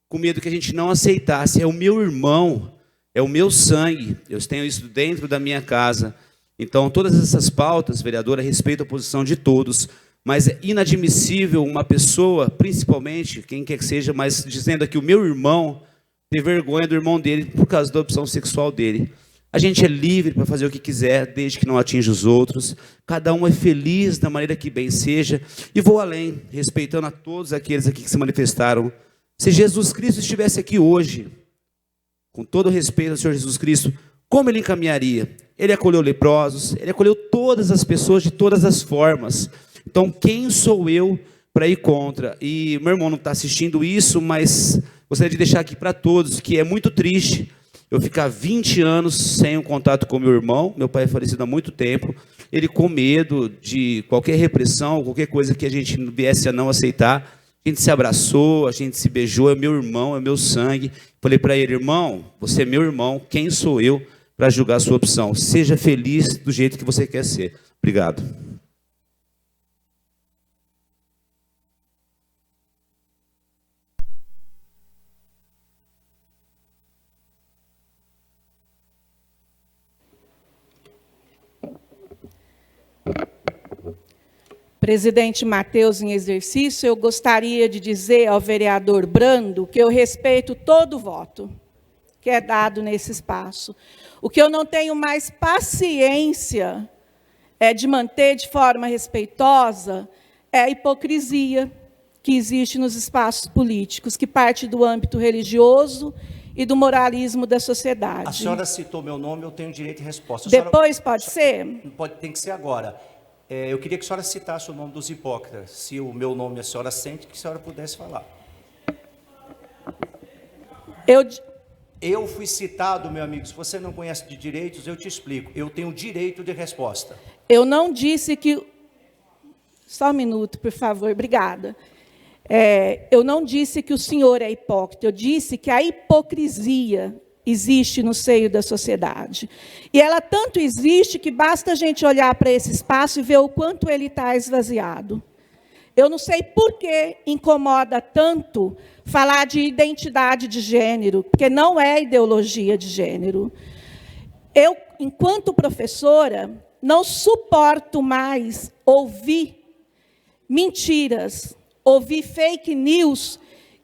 com medo que a gente não aceitasse. É o meu irmão, é o meu sangue, eu tenho isso dentro da minha casa. Então, todas essas pautas, vereadora, respeito a posição de todos, mas é inadmissível uma pessoa, principalmente, quem quer que seja, mas dizendo aqui o meu irmão, ter vergonha do irmão dele por causa da opção sexual dele. A gente é livre para fazer o que quiser, desde que não atinja os outros. Cada um é feliz da maneira que bem seja. E vou além, respeitando a todos aqueles aqui que se manifestaram. Se Jesus Cristo estivesse aqui hoje, com todo o respeito ao Senhor Jesus Cristo, como ele encaminharia? Ele acolheu leprosos, ele acolheu todas as pessoas de todas as formas. Então, quem sou eu para ir contra? E meu irmão não está assistindo isso, mas gostaria de deixar aqui para todos que é muito triste eu ficar 20 anos sem um contato com meu irmão. Meu pai é falecido há muito tempo. Ele com medo de qualquer repressão, qualquer coisa que a gente viesse a não aceitar. A gente se abraçou, a gente se beijou, é meu irmão, é meu sangue. Falei para ele, irmão, você é meu irmão, quem sou eu para julgar a sua opção? Seja feliz do jeito que você quer ser. Obrigado. Presidente Matheus, em exercício, eu gostaria de dizer ao vereador Brando que eu respeito todo voto que é dado nesse espaço. O que eu não tenho mais paciência de manter de forma respeitosa é a hipocrisia que existe nos espaços políticos, que parte do âmbito religioso e do moralismo da sociedade. A senhora citou meu nome, eu tenho direito de resposta. Depois pode ser? Tem que ser agora. Eu queria que a senhora citasse o nome dos hipócritas. Se o meu nome a senhora sente, que a senhora pudesse falar. Eu fui citado, meu amigo, se você não conhece de direitos, eu te explico. Eu tenho direito de resposta. Eu não disse que... Só um minuto, por favor, obrigada. Eu não disse que o senhor é hipócrita, eu disse que a hipocrisia existe no seio da sociedade. E ela tanto existe que basta a gente olhar para esse espaço e ver o quanto ele está esvaziado. Eu não sei por que incomoda tanto falar de identidade de gênero, porque não é ideologia de gênero. Eu, enquanto professora, não suporto mais ouvir mentiras, ouvir fake news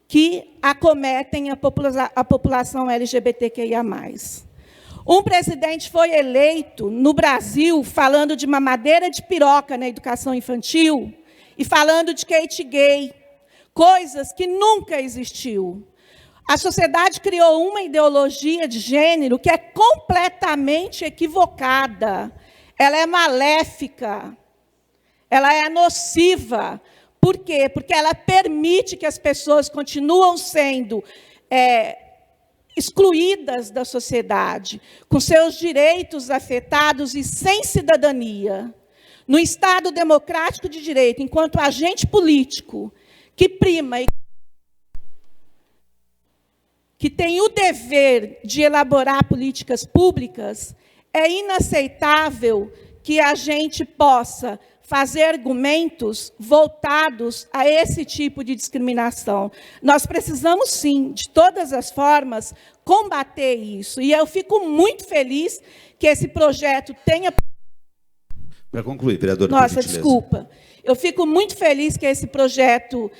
que acometem a população LGBTQIA+. Um presidente foi eleito no Brasil falando de mamadeira de piroca na educação infantil e falando de Kate gay, coisas que nunca existiu. A sociedade criou uma ideologia de gênero que é completamente equivocada. Ela é maléfica, ela é nociva. Por quê? Porque ela permite que as pessoas continuem sendo excluídas da sociedade, com seus direitos afetados e sem cidadania. No Estado democrático de direito, enquanto agente político que prima e que tem o dever de elaborar políticas públicas, é inaceitável que a gente possa fazer argumentos voltados a esse tipo de discriminação. Nós precisamos, sim, de todas as formas, combater isso. E eu fico muito feliz que esse projeto tenha... Para concluir, vereadora, por Nossa, gentileza. desculpa. Eu fico muito feliz que esse projeto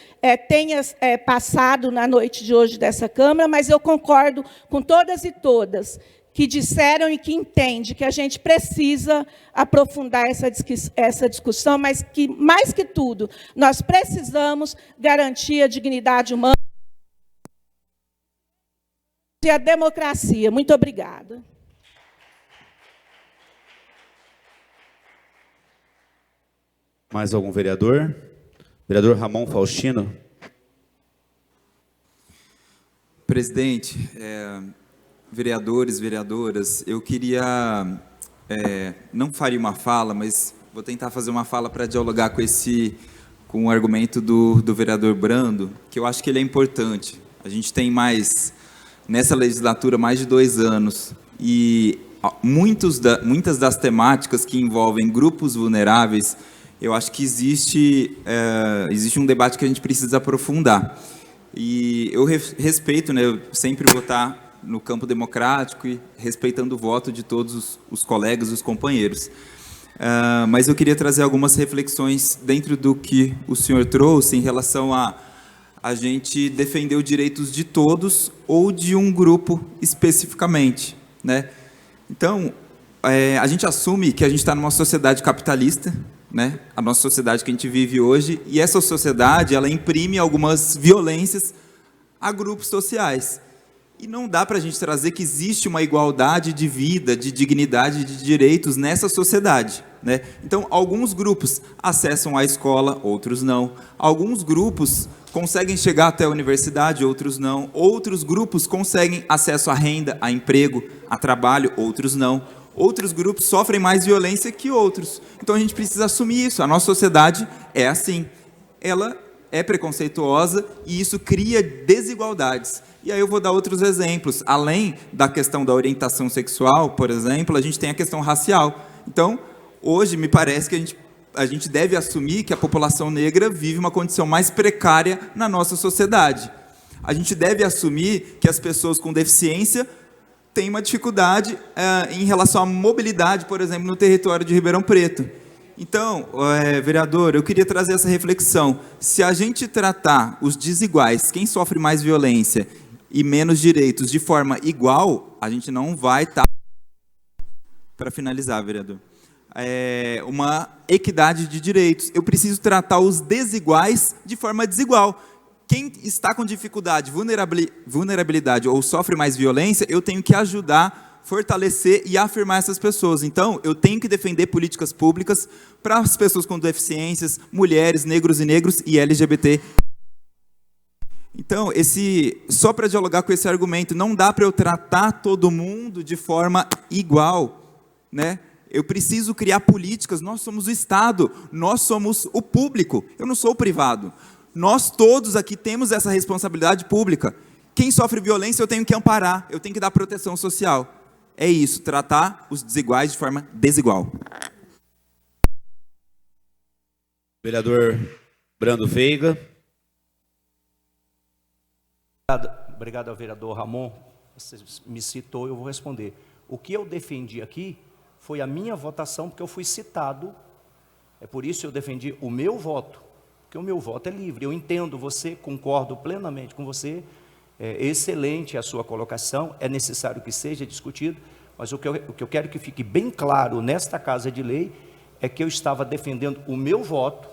tenha passado na noite de hoje dessa Câmara, mas eu concordo com todas e todas que disseram e que entendem que a gente precisa aprofundar essa discussão, mas que, mais que tudo, nós precisamos garantir a dignidade humana e a democracia. Muito obrigada. Mais algum vereador? Vereador Ramon Faustino. Presidente, vereadores, vereadoras, eu queria, não faria uma fala, mas vou tentar fazer uma fala para dialogar com o argumento do vereador Brando, que eu acho que ele é importante. A gente tem nessa legislatura, mais de 2 anos, e muitas das temáticas que envolvem grupos vulneráveis, eu acho que existe um debate que a gente precisa aprofundar. E eu respeito, né, eu sempre vou estar no campo democrático e respeitando o voto de todos os colegas, os companheiros. Mas eu queria trazer algumas reflexões dentro do que o senhor trouxe em relação a gente defender os direitos de todos ou de um grupo especificamente, né? Então, a gente assume que a gente está numa sociedade capitalista, né? A nossa sociedade que a gente vive hoje, e essa sociedade, ela imprime algumas violências a grupos sociais. E não dá para a gente trazer que existe uma igualdade de vida, de dignidade, de direitos nessa sociedade, né? Então, alguns grupos acessam a escola, outros não. Alguns grupos conseguem chegar até a universidade, outros não. Outros grupos conseguem acesso à renda, a emprego, a trabalho, outros não. Outros grupos sofrem mais violência que outros. Então, a gente precisa assumir isso. A nossa sociedade é assim. Ela é preconceituosa e isso cria desigualdades. E aí eu vou dar outros exemplos. Além da questão da orientação sexual, por exemplo, a gente tem a questão racial. Então, hoje, me parece que a gente deve assumir que a população negra vive uma condição mais precária na nossa sociedade. A gente deve assumir que as pessoas com deficiência têm uma dificuldade em relação à mobilidade, por exemplo, no território de Ribeirão Preto. Então, vereador, eu queria trazer essa reflexão. Se a gente tratar os desiguais, quem sofre mais violência e menos direitos de forma igual, a gente não vai estar... Para finalizar, vereador, uma equidade de direitos. Eu preciso tratar os desiguais de forma desigual. Quem está com dificuldade, vulnerabilidade ou sofre mais violência, eu tenho que ajudar, fortalecer e afirmar essas pessoas. Então, eu tenho que defender políticas públicas para as pessoas com deficiências, mulheres, negros e LGBT. Então, só para dialogar com esse argumento, não dá para eu tratar todo mundo de forma igual, né? Eu preciso criar políticas, nós somos o Estado, nós somos o público, eu não sou o privado. Nós todos aqui temos essa responsabilidade pública. Quem sofre violência eu tenho que amparar, eu tenho que dar proteção social. É isso, tratar os desiguais de forma desigual. Vereador Brando Veiga. Obrigado ao vereador Ramon. Você me citou, eu vou responder. O que eu defendi aqui foi a minha votação, porque eu fui citado. É por isso que eu defendi o meu voto, porque o meu voto é livre. Eu entendo você, concordo plenamente com você. É excelente a sua colocação, é necessário que seja discutido, mas o que eu quero que fique bem claro nesta Casa de Lei é que eu estava defendendo o meu voto,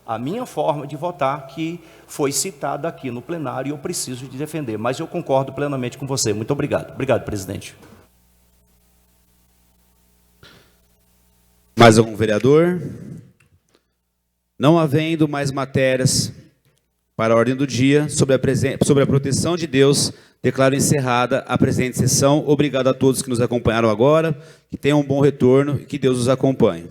a minha forma de votar, que foi citada aqui no plenário e eu preciso de defender, mas eu concordo plenamente com você. Muito obrigado. Obrigado, presidente. Mais algum vereador? Não havendo mais matérias para a ordem do dia, sobre a proteção de Deus, declaro encerrada a presente sessão. Obrigado a todos que nos acompanharam agora, que tenham um bom retorno e que Deus os acompanhe.